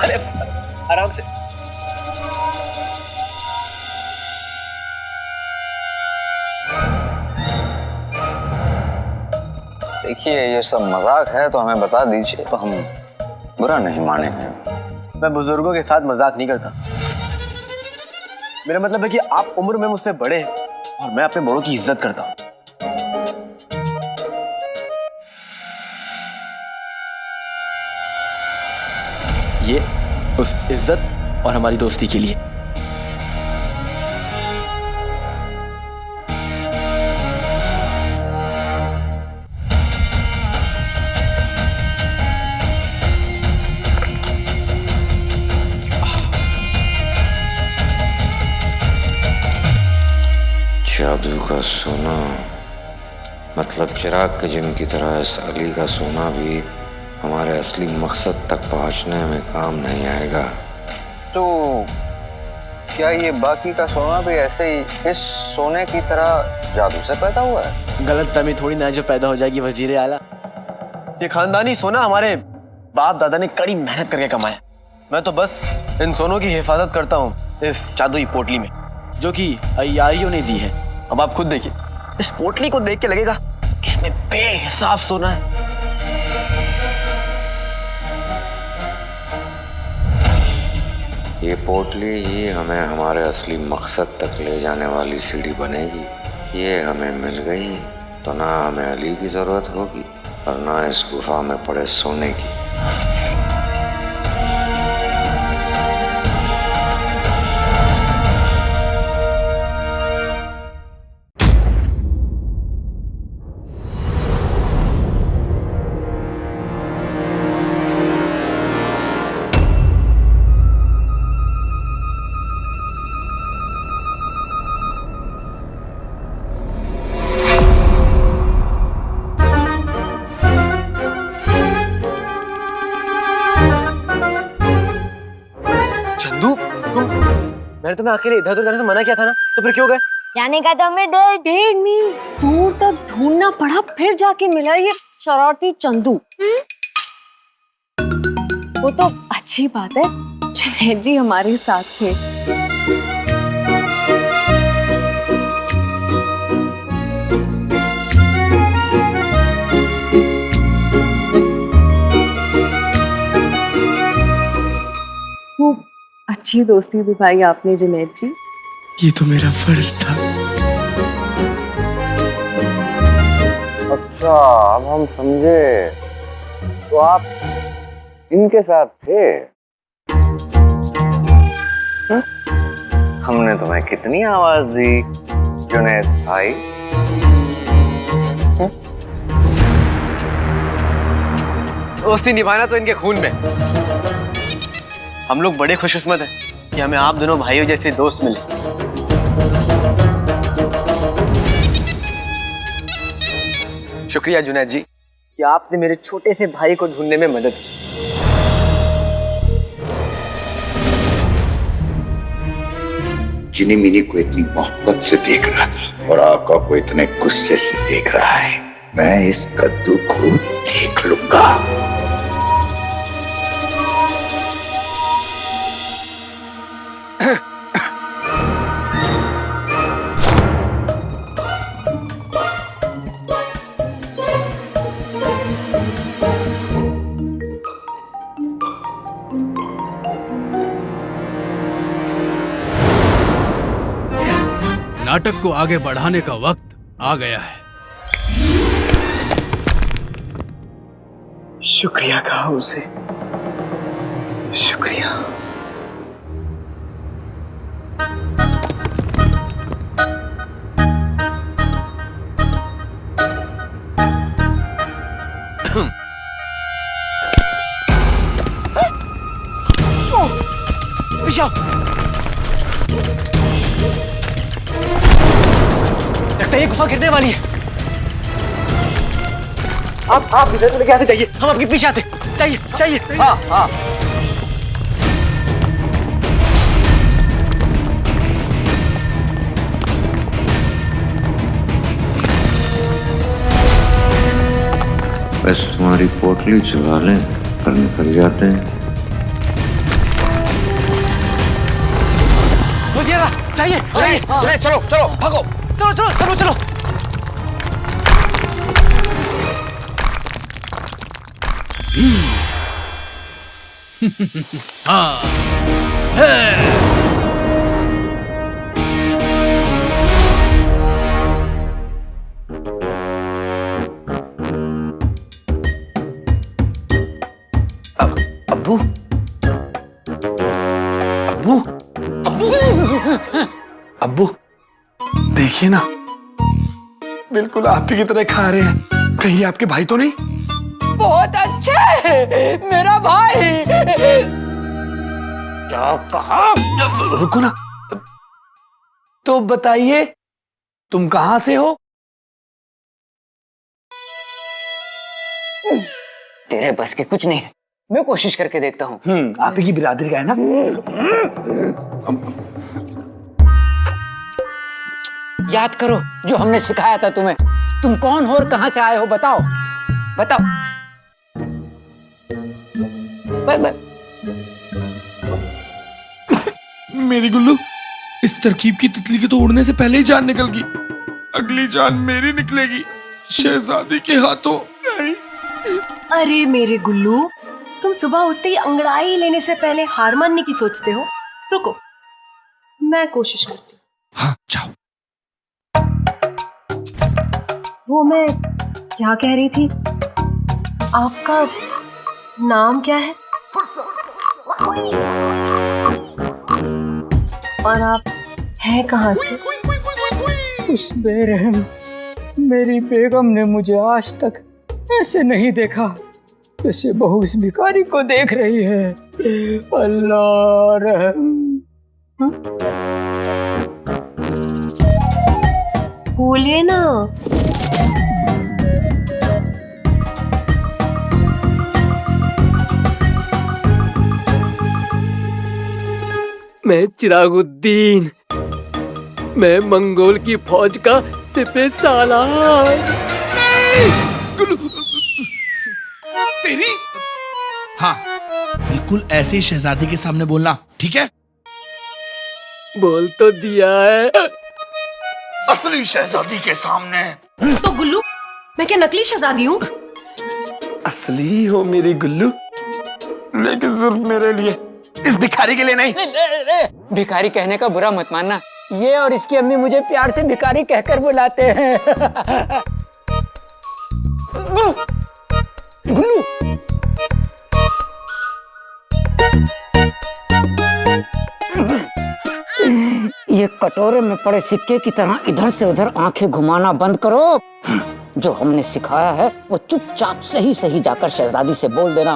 अरे आराम से। देखिए, ये सब मजाक है तो हमें बता दीजिए, तो हम बुरा नहीं मानेंगे। मैं बुजुर्गों के साथ मजाक नहीं करता। मेरा मतलब है कि आप उम्र में मुझसे बड़े हैं और मैं अपने बड़ों की इज्जत करता हूं। ये उस इज्जत और हमारी दोस्ती के लिए। जादू का सोना, मतलब चिराग के जिन की तरह इस अली का सोना भी हमारे असली मकसद तक पहुंचने में काम नहीं आएगा। तो क्या ये बाकी का सोना भी ऐसे ही इस सोने की तरह जादू से पैदा हुआ है? गलतफहमी थोड़ी ना जो पैदा हो जाएगी वजीर आला। ये खानदानी सोना हमारे बाप दादा ने कड़ी मेहनत करके कमाया। मैं तो बस इन सोनों की हिफाजत करता हूँ इस जादुई पोटली में, जो कि अय्यारियों ने दी है। अब आप खुद देखिए, इस पोटली को देख के लगेगा कि इसमें बेहिसाब सोना है। ये पोटली ही हमें हमारे असली मकसद तक ले जाने वाली सीढ़ी बनेगी। ये हमें मिल गई तो ना हमें अली की जरूरत होगी और ना इस गुफा में पड़े सोने की। मैंने तुम्हें अकेले इधर उधर जाने से मना किया था ना, तो फिर क्यों गए? जाने का तो हमें 1.5 मील दूर तक ढूंढना पड़ा, फिर जाके मिला ये शरारती चंदू। वो तो अच्छी बात है जुनैद जी हमारे साथ थे। खूब अच्छी दोस्ती दिखाई आपने जुनैद जी। ये तो मेरा फर्ज था। अच्छा, अब हम समझे, तो आप इनके साथ थे? हा? हमने तुम्हें कितनी आवाज दी जुनैद भाई? दोस्ती निभाना तो इनके खून में। हम लोग बड़े खुशकिस्मत हैं कि हमें आप दोनों भाइयों जैसे दोस्त मिले। शुक्रिया जुनैद जी कि आपने मेरे छोटे से भाई को ढूंढने में मदद की। जिनी मिनी को इतनी मोहब्बत से देख रहा था और आका को इतने गुस्से से देख रहा है, मैं इस कद्दू को देख लूंगा। नाटक को आगे बढ़ाने का वक्त आ गया है। शुक्रिया कहा उसे, शुक्रिया। लगता है ये गुफा गिरने वाली है। आप इधर लेके आते जाइए, हम आपके पीछे आते। चाहिए चाहिए। हाँ हाँ। बस तुम्हारी पोटली चुरा लें पर निकल जाते हैं। वजीरा चाहिए चाहिए। चलो चलो भागो। चलो चलो चलो चलो। हाँ है। अब्बू अब्बू अब्बू देखिए ना, बिल्कुल आप ही की तरह खा रहे हैं। कहीं आपके भाई तो नहीं? बहुत अच्छा है मेरा भाई। क्या कहा? रुको ना, तो बताइए तुम कहां से हो? तेरे बस के कुछ नहीं है, मैं कोशिश करके देखता हूँ। आप ही की बिरादरी का है ना? याद करो जो हमने सिखाया था तुम्हें। तुम कौन हो और कहां से आए हो? बताओ बताओ। मेरी गुल्लू, इस तरकीब की तितली के तो उड़ने से पहले ही जान निकल गई। अगली जान मेरी निकलेगी शहजादी के हाथों। नहीं। अरे मेरे गुल्लू, तुम सुबह उठते ही अंगड़ाई लेने से पहले हार मानने की सोचते हो। रुको, मैं कोशिश करती हूँ। हाँ जाओ। वो मैं क्या कह रही थी, आपका नाम क्या है और आप हैं कहाँ से? उस बेरहम मेरी बेगम ने मुझे आज तक ऐसे नहीं देखा जैसे बहू इस भिखारी को देख रही है। अल्लाह रहम। बोलिए ना। मैं चिरागुद्दीन, मैं मंगोल की फौज का सिपह सालार। तेरी? हाँ, बिल्कुल ऐसे ही शहजादी के सामने बोलना, ठीक है? बोल तो दिया है। असली शहजादी के सामने। तो गुल्लू, मैं क्या नकली शहजादी हूँ? असली हो मेरी गुल्लू, लेकिन सिर्फ मेरे लिए, इस भिखारी के लिए नहीं। भिखारी कहने का बुरा मत मानना, ये और इसकी अम्मी मुझे प्यार से भिखारी कहकर बुलाते हैं। गुल्लू, ये कटोरे में पड़े सिक्के की तरह इधर से उधर आंखें घुमाना बंद करो। जो हमने सिखाया है वो चुपचाप सही जाकर शहजादी से बोल देना,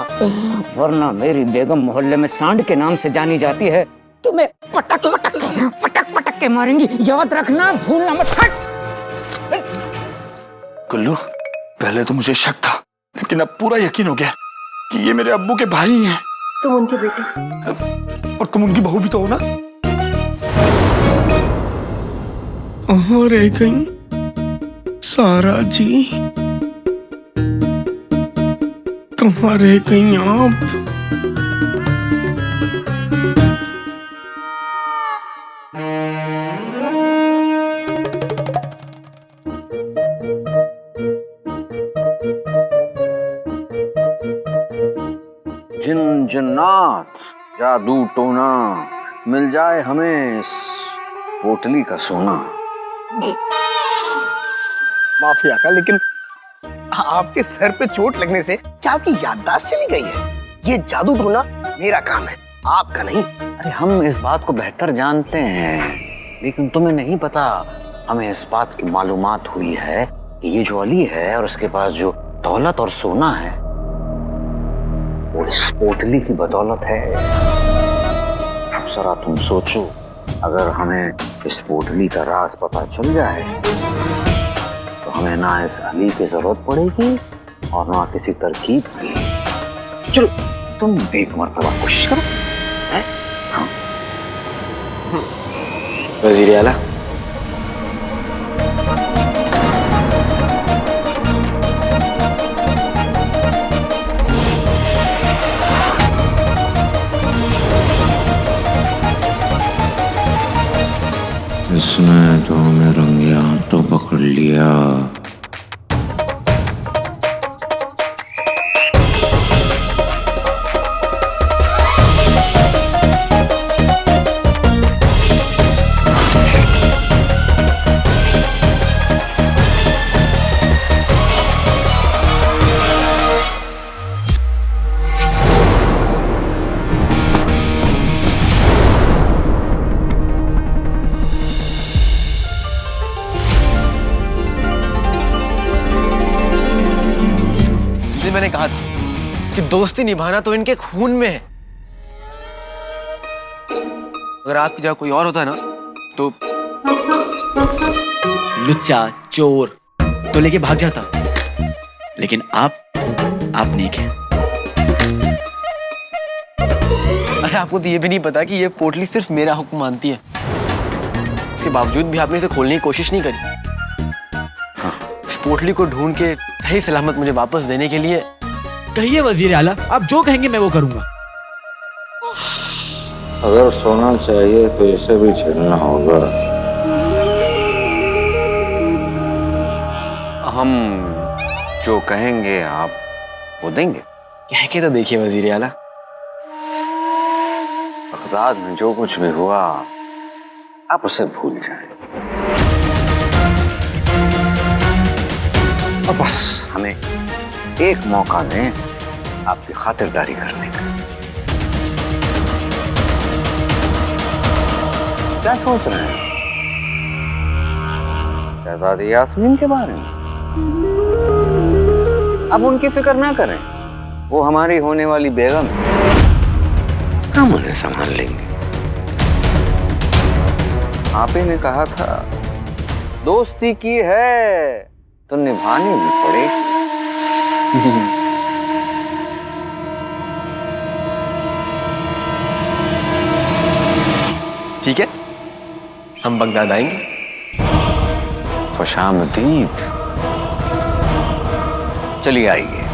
वरना मेरी बेगम मोहल्ले में सांड के नाम से जानी जाती है। तुम्हें पटक पटक पटक पटक के मारेंगी, याद रखना, भूलना मत। गुल्लू, पहले तो मुझे शक था, लेकिन अब पूरा यकीन हो गया कि ये मेरे अब्बू के भाई हैं। तुम उनके बेटे और तुम उनकी बहू भी तो हो ना? और कहीं सारा जी। तुम्हारे कहीं आप जिन जन्नात जादू टोना मिल जाए हमें इस पोटली का सोना। माफी आका, लेकिन आपके सर पे चोट लगने से क्या आपकी याददाश्त चली गई है? ये जादू टोना मेरा काम है, आपका नहीं। अरे हम इस बात को बेहतर जानते हैं, लेकिन तुम्हें नहीं पता, हमें इस बात की मालूमात हुई है कि ये जो अली है और उसके पास जो दौलत और सोना है वो इस पोटली की बदौलत है। अब जरा तुम सोचो, अगर हमें इस पोटली का राज पता चल जाए तो हमें ना इस अली की जरूरत पड़ेगी और ना किसी तरकीब की। चलो तुम एक मरतबा कोशिश करो। हाँ। वजीर आला, इसने तो हमें रंगे हाथों पकड़ लिया। मैंने कहा था कि दोस्ती निभाना तो इनके खून में है। अगर आपकी जगह कोई और होता ना तो लुच्चा चोर तो लेके भाग जाता, लेकिन आप नेक हैं। अरे आपको तो ये भी नहीं पता कि ये पोटली सिर्फ मेरा हुक्म मानती है, उसके बावजूद भी आपने इसे खोलने की कोशिश नहीं करी। इस पोटली को ढूंढ के सही सलामत मुझे वापस देने के लिए कहिए वजीर आला, आप जो कहेंगे मैं वो करूंगा। अगर सोना चाहिए तो इसे भी छीनना होगा। हम जो कहेंगे आप वो देंगे। कह के तो देखिए वजीर आला। बगदाद में जो कुछ भी हुआ आप उसे भूल जाएं। और बस हमें एक मौका दें आपकी खातिरदारी करने का। क्या सोच रहे हैं शहजादी यास्मीन के बारे में? अब उनकी फिक्र ना करें, वो हमारी होने वाली बेगम है, हम उन्हें संभाल लेंगे। आप ही ने कहा था दोस्ती की है तो निभानी भी पड़ेगी। ठीक है, हम बगदाद आएंगे। खुशामदीद। चलिए आइए।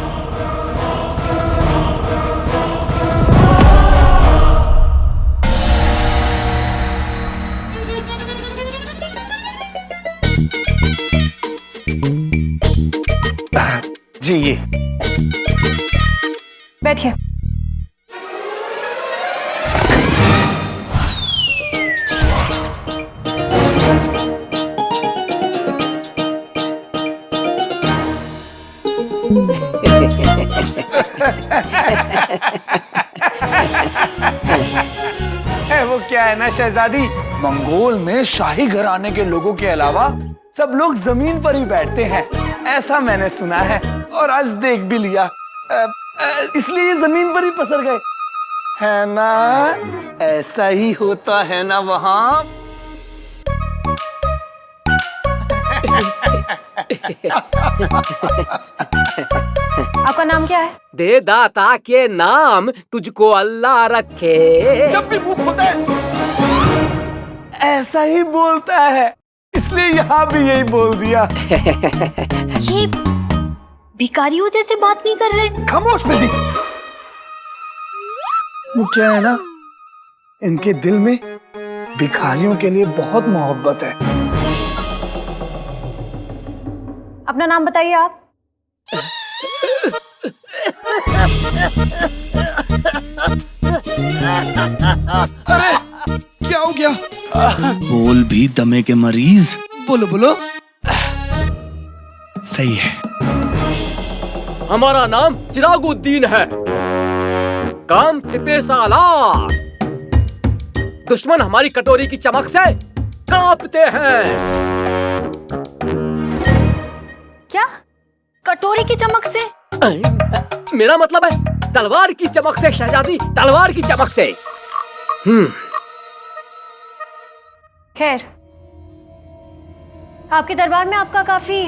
जी ये बैठिए। वो क्या है ना शहजादी, मंगोल में शाही घराने के लोगों के अलावा सब लोग जमीन पर ही बैठते हैं, ऐसा मैंने सुना है और आज देख भी लिया। इसलिए जमीन पर ही पसर गए, है ना? ऐसा ही होता है ना वहां। आपका नाम क्या है? दे दाता के नाम तुझको अल्लाह रखे। जब भी मुंह खोलता है ऐसा ही बोलता है, इसलिए यहाँ भी यही बोल दिया। भिखारियों जैसे बात नहीं कर रहे। खामोश बिल्ली। वो क्या है ना, इनके दिल में भिखारियों के लिए बहुत मोहब्बत है। अपना नाम बताइए आप। अरे क्या हो गया? बोल भी दमे के मरीज। बोलो बोलो। सही है। हमारा नाम चिरागुद्दीन है, काम सिपे सालार। दुश्मन हमारी कटोरी की चमक से कांपते हैं। क्या? कटोरी की चमक से? मेरा मतलब है तलवार की चमक से शहजादी, तलवार की चमक से। खैर, आपके दरबार में आपका काफी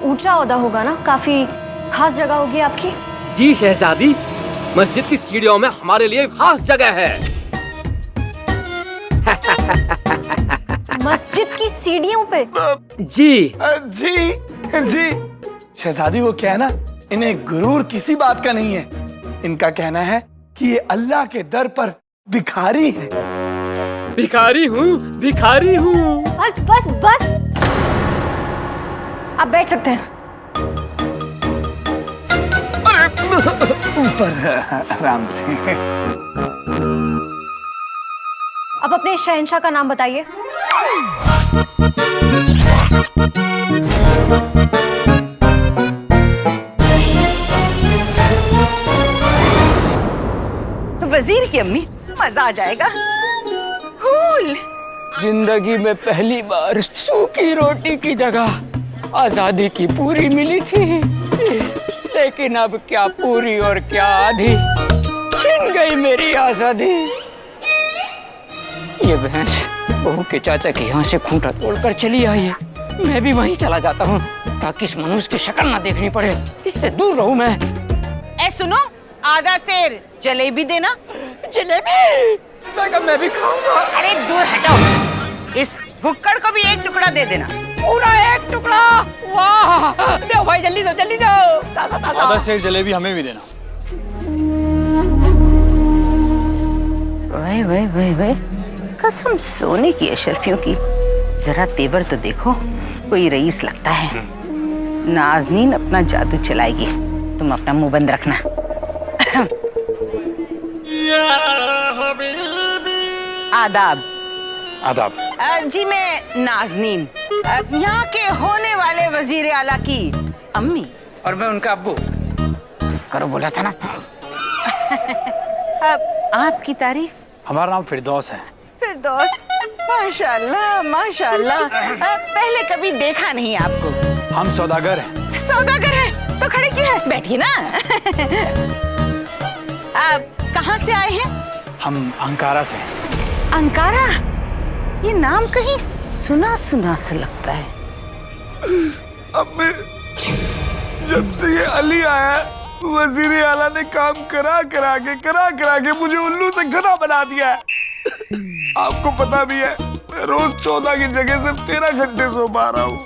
ऊंचा ओहदा होगा ना, काफी खास जगह होगी आपकी। जी शहजादी, मस्जिद की सीढ़ियों में हमारे लिए खास जगह है। मस्जिद की सीढ़ियों पे? जी जी जी। शहजादी वो क्या है ना, इन्हें गुरूर किसी बात का नहीं है। इनका कहना है कि ये अल्लाह के दर पर भिखारी है। भिखारी हूँ, भिखारी हूँ। बस बस बस, आप बैठ सकते हैं। ऊपर आराम से। अब अपने शहंशाह का नाम बताइए। वजीर की अम्मी, मजा आ जाएगा। फूल। जिंदगी में पहली बार सूखी रोटी की जगह आजादी की पूरी मिली थी, लेकिन अब क्या पूरी और क्या आधी, छिन गई मेरी आजादी। ये भैंस बहू के चाचा के यहाँ से खूंटा तोड़कर चली आई है। मैं भी वहीं चला जाता हूँ ताकि इस मनुष्य की शक्ल ना देखनी पड़े, इससे दूर रहूं मैं। ए सुनो, आधा सेर जलेबी देना। जलेबी? मैं भी खाऊंगा। अरे दूर हटाओ, इस भुक्कड़ को भी एक टुकड़ा दे देना। पूरा एक टुकड़ा? वाह, दो भाई, जल्दी दो, जल्दी दो। ताजा ताजा। आधा सेर जलेबी हमें भी देना। वही वही वही वही, कसम सोने की अशरफियों की। जरा तेवर तो देखो, कोई रईस लगता है। नाज़नीन अपना जादू चलाएगी, तुम अपना मुंह बंद रखना। आदाब। आदाब। जी मैं नाज़नीन, यहाँ के होने वाले वजीर आला की अम्मी। और मैं उनका अब्बू। करो, बोला था ना। आपकी तारीफ? हमारा नाम फिरदौस है। फिरदौस, माशाल्लाह माशाल्लाह। पहले कभी देखा नहीं आपको। हम सौदागर हैं। सौदागर हैं? तो खड़े क्यों हैं? बैठिए ना। आप कहाँ से आए हैं? हम अंकारा से। अंकारा? ये नाम कहीं सुना सुना सा लगता है। अम्मी, जब से ये अली आया, वजीर आला ने काम करा करा के मुझे उल्लू से गधा बना दिया है। आपको पता भी है, मैं रोज 14 की जगह सिर्फ 13 घंटे सो पा रहा हूँ।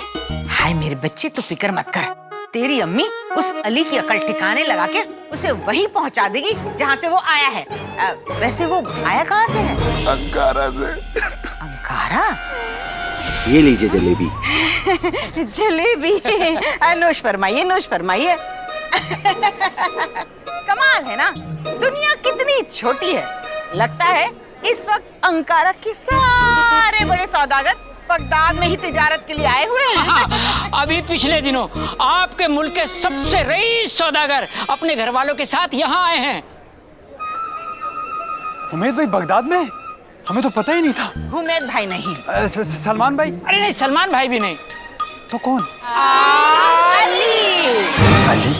हाय मेरे बच्चे, तो फिक्र मत कर। तेरी अम्मी उस अली की अकल ठिकाने लगा के उसे वहीं पहुंचा देगी जहाँ से वो आया है। वैसे वो आया कहाँ से है? अंकारा से। अंकारा? ये लीजिए जलेबी। जलेबी? नोश फरमाइए, नोश फरमाइए। कमाल है ना, दुनिया कितनी छोटी है। लगता है इस वक्त अंकारा के सारे बड़े सौदागर बगदाद में ही तिजारत के लिए आए हुए हैं। अभी पिछले दिनों आपके मुल्क के सबसे रईस सौदागर अपने घर वालों के साथ यहाँ आए हैं। उमेद भाई बगदाद में? हमें तो पता ही नहीं था। उमेद भाई नहीं, सलमान भाई? अरे नहीं, सलमान भाई भी नहीं। तो कौन? अली। अली?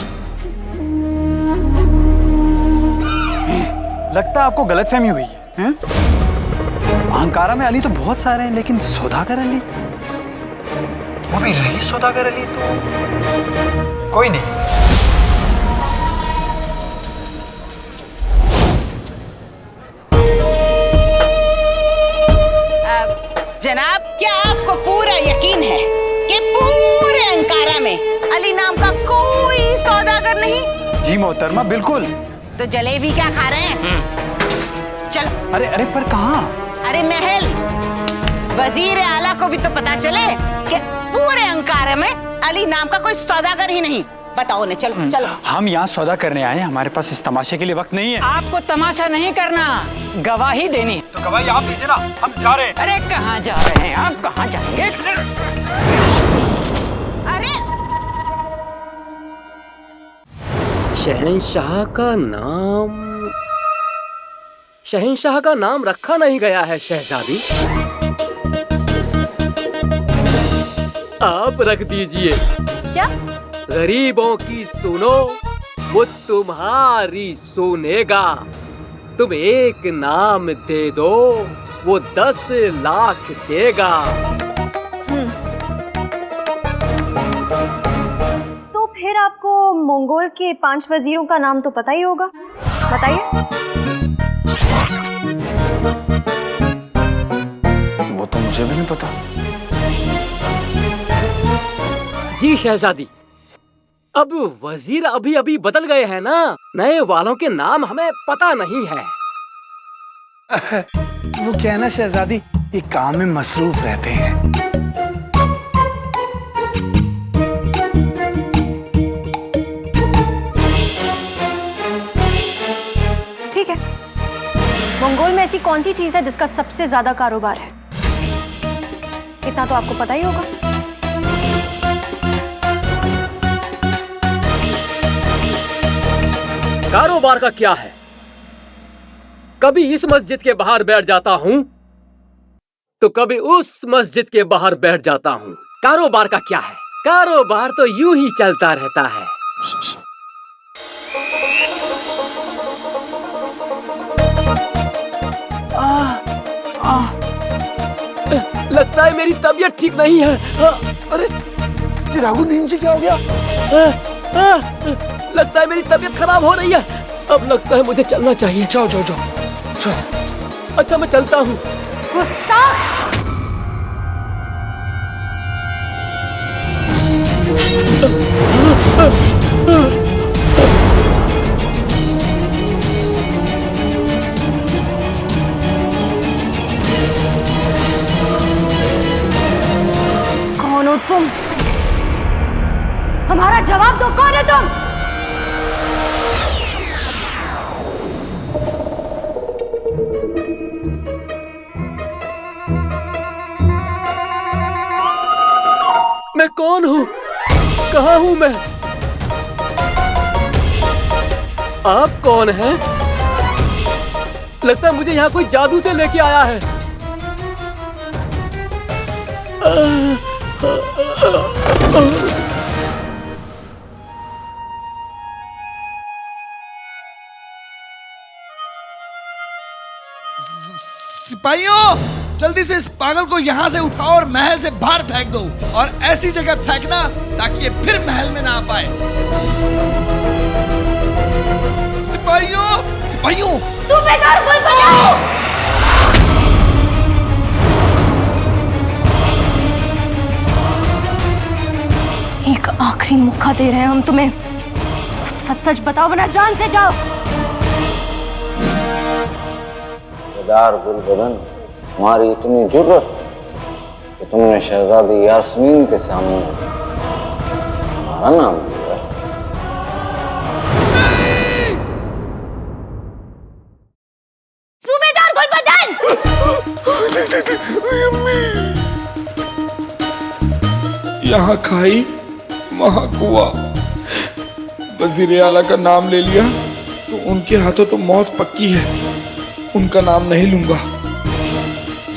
लगता है आपको गलतफहमी हुई है? अंकारा में अली तो बहुत सारे हैं, लेकिन सौदागर अली, वो भी रईस सौदागर अली, तो कोई नहीं। जनाब, क्या आपको पूरा यकीन है कि पूरे अंकारा में अली नाम का कोई सौदागर नहीं? जी मोहतरमा, बिल्कुल। तो जलेबी क्या खा रहे हैं? चल। अरे अरे, पर कहाँ? अरे महल। वजीर आला को भी तो पता चले कि पूरे अंकारा में अली नाम का कोई सौदागर ही नहीं। बताओ ने, चलो चलो। हम यहाँ सौदा करने आए हैं, हमारे पास इस तमाशे के लिए वक्त नहीं है। आपको तमाशा नहीं करना, गवाही देनी। तो गवाही आप दीजिए ना, हम जा रहे हैं। अरे कहाँ जा रहे हैं आप, कहाँ जाएंगे? अरे शहंशाह का नाम रखा नहीं गया है शहजादी। आप रख दीजिए। क्या? गरीबों की सुनो, वो तुम्हारी सुनेगा। तुम एक नाम दे दो, वो 10 लाख देगा। तो फिर आपको मंगोल के 5 वजीरों का नाम तो पता ही होगा, बताइए। वो तो मुझे भी नहीं पता। जी शहजादी, अब वजीर अभी अभी बदल गए हैं ना, नए वालों के नाम हमें पता नहीं है। वो क्या है ना शहजादी, ये काम में मसरूफ रहते हैं। ठीक है, मंगोल में ऐसी कौन सी चीज है जिसका सबसे ज्यादा कारोबार है? इतना तो आपको पता ही होगा। कारोबार का क्या है? कभी इस मस्जिद के बाहर बैठ जाता हूँ तो कभी उस मस्जिद के बाहर बैठ जाता हूँ। कारोबार का क्या है? कारोबार तो यूं ही चलता रहता है। लगता है मेरी तबीयत ठीक नहीं है। अरे चिरागुद्दीन जी, क्या हो गया? लगता है मेरी तबीयत खराब हो रही है। अब लगता है मुझे चलना चाहिए। जाओ जाओ जाओ जाओ। अच्छा मैं चलता हूँ। कौन हो तुम? हमारा जवाब दो, कौन है तुम? मैं कौन हूँ? कहाँ हूँ मैं? आप कौन हैं? लगता है मुझे यहाँ कोई जादू से लेके आया है। सिपाहियों, जल्दी से इस पागल को यहाँ से उठाओ और महल से बाहर फेंक दो, और ऐसी जगह फेंकना ताकि ये फिर महल में ना आ पाए। सिपाहियों, सिपाहियों, सूबेदार गुल बजाओ। एक आखिरी मौका दे रहे हैं हम तुम्हें, सच सच बताओ वरना जान से जाओ। सूबेदार गुलबदन, तुम्हारी इतनी जुर्रत कि तुमने शहजादी यास्मीन के सामने हमारा नाम लिया। सूबेदार गुलबदन! यहाँ खाई वहाँ कुआ, वजीर आला का नाम ले लिया तो उनके हाथों तो मौत पक्की है। उनका नाम नहीं लूंगा।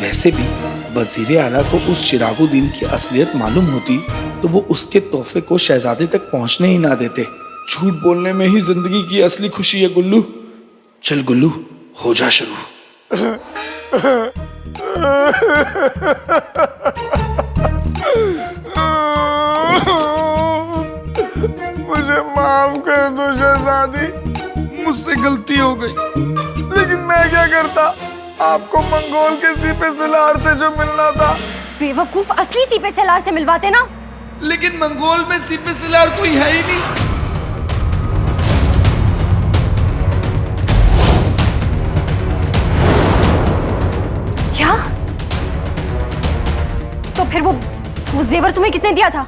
वैसे भी वजीर आला को उस चिरागुद्दीन की असलियत मालूम होती तो वो उसके तोहफे को शहजादे तक पहुंचने ही ना देते। झूठ बोलने में ही जिंदगी की असली खुशी है गुल्लू। चल गुल्लू, हो जा शुरू। मुझे माफ कर दो शहजादी, मुझसे गलती हो गई। लेकिन मैं क्या करता? आपको मंगोल के सीपे सलार से जो मिलना था। बेवकूफ, असली सीपे सलार से मिलवाते ना, लेकिन मंगोल में सीपी सिलार कोई है ही नहीं। क्या? तो फिर वो जेवर तुम्हें किसने दिया था?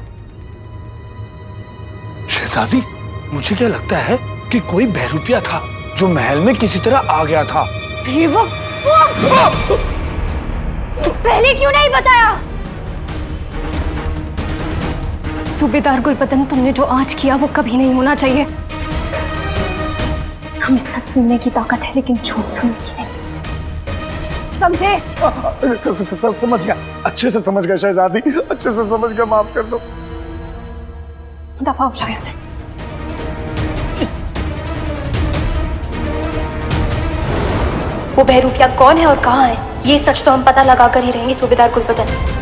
शहजादी, मुझे क्या लगता है कि कोई बहरूपिया था जो महल में किसी तरह आ गया था। तो पहले क्यों नहीं बताया? सूबेदार गुलबदन, तुमने जो आज किया वो कभी नहीं होना चाहिए। हमें सच सुनने की ताकत है लेकिन झूठ सुनने की नहीं। समझे? समझ गया, अच्छे से समझ गया शहजादी, अच्छे से समझ गया, माफ कर दो। दफा हो जाए से। वो बहरूपिया कौन है और कहाँ है, ये सच तो हम पता लगा कर ही रहेंगे सूबेदार गुलबदन।